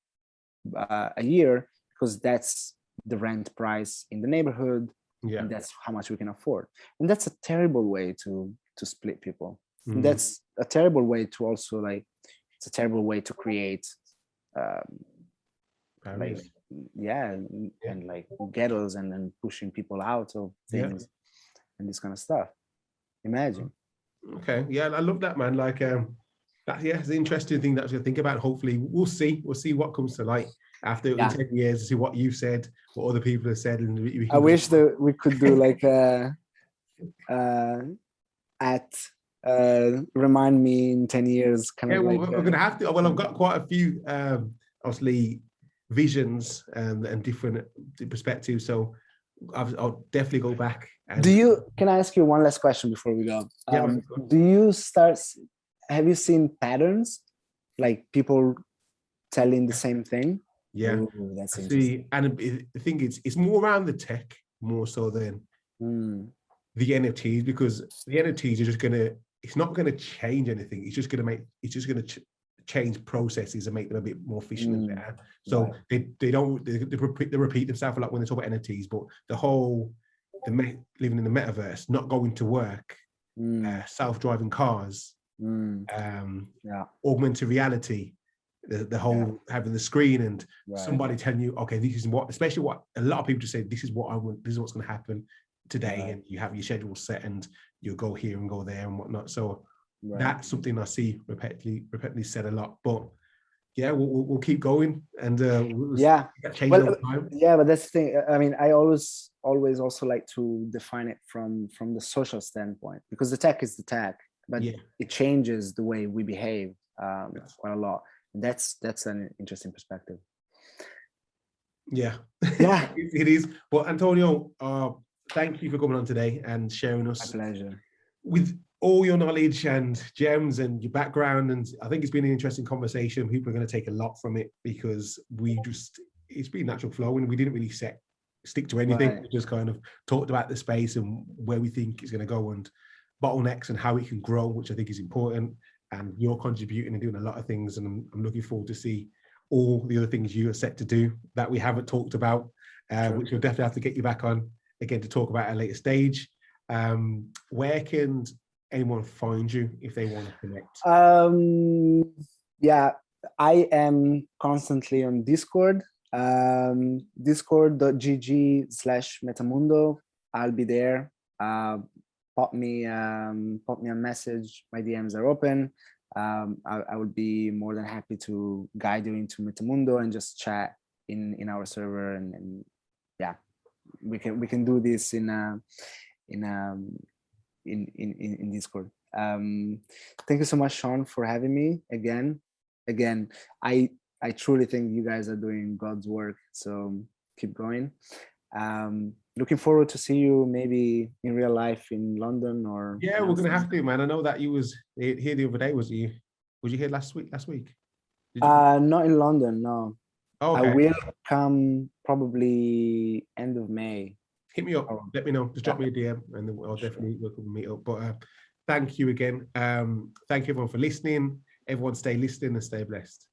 a year, because that's the rent price in the neighborhood, and that's how much we can afford. And that's a terrible way to split people. And that's a terrible way to also it's a terrible way to create and ghettos and then pushing people out of things and this kind of stuff. Imagine. Okay, I love that, man. It's an interesting thing that to think about. Hopefully we'll see what comes to light after 10 years to see what you've said, what other people have said, and I wish that we could do remind me in 10 years we're gonna have to. Well, I've got quite a few obviously visions and different perspectives, so I'll definitely go back. Can I ask you one last question before we go? Have you seen patterns, like people telling the same thing? Ooh, that's interesting. And I think it's more around the tech more so than the NFTs, because the NFTs are it's not gonna change anything. It's just gonna change processes and make them a bit more efficient and better. So they repeat themselves a lot when they talk about NFTs, but living in the metaverse, not going to work, self-driving cars, augmented reality, the whole having the screen and somebody telling you, okay, this is especially what a lot of people just say, this is what I want, this is what's going to happen today, and you have your schedule set and you'll go here and go there and whatnot. So that's something I see repeatedly said a lot. But yeah, we'll keep going, and Yeah. change Well, over time. yeah, but that's the thing. I mean, I always also like to define it from the social standpoint, because the tech is the tech, but Yeah. it changes the way we behave Yes. quite a lot. That's an interesting perspective. Yeah, Yeah, it is. But Antonio, thank you for coming on today and sharing my us pleasure. with all your knowledge and gems and your background. And I think it's been an interesting conversation. People are going to take a lot from it, because it's been natural flow, and we didn't really stick to anything. Right. We just kind of talked about the space and where we think it's going to go, and bottlenecks and how it can grow, which I think is important. And you're contributing and doing a lot of things, and I'm looking forward to see all the other things you are set to do that we haven't talked about, which we'll definitely have to get you back on again to talk about at a later stage. Where can anyone find you if they want to connect? Yeah, I am constantly on Discord, discord.gg/metamundo. I'll be there. Pop me a message. My DMs are open. I would be more than happy to guide you into MetaMundo and just chat in our server, and yeah, we can do this in Discord. Thank you so much, Sean, for having me again. I truly think you guys are doing God's work, so keep going. Looking forward to see you maybe in real life in London, or Yeah, we're gonna have to, man. I know that you was here the other day. Was you here last week? not in London, no. Oh, I okay. will come probably end of May. Hit me up. Let me know. Just drop me a DM, and then I'll definitely we'll meet up. But thank you again. Thank you everyone for listening. Everyone stay listening and stay blessed.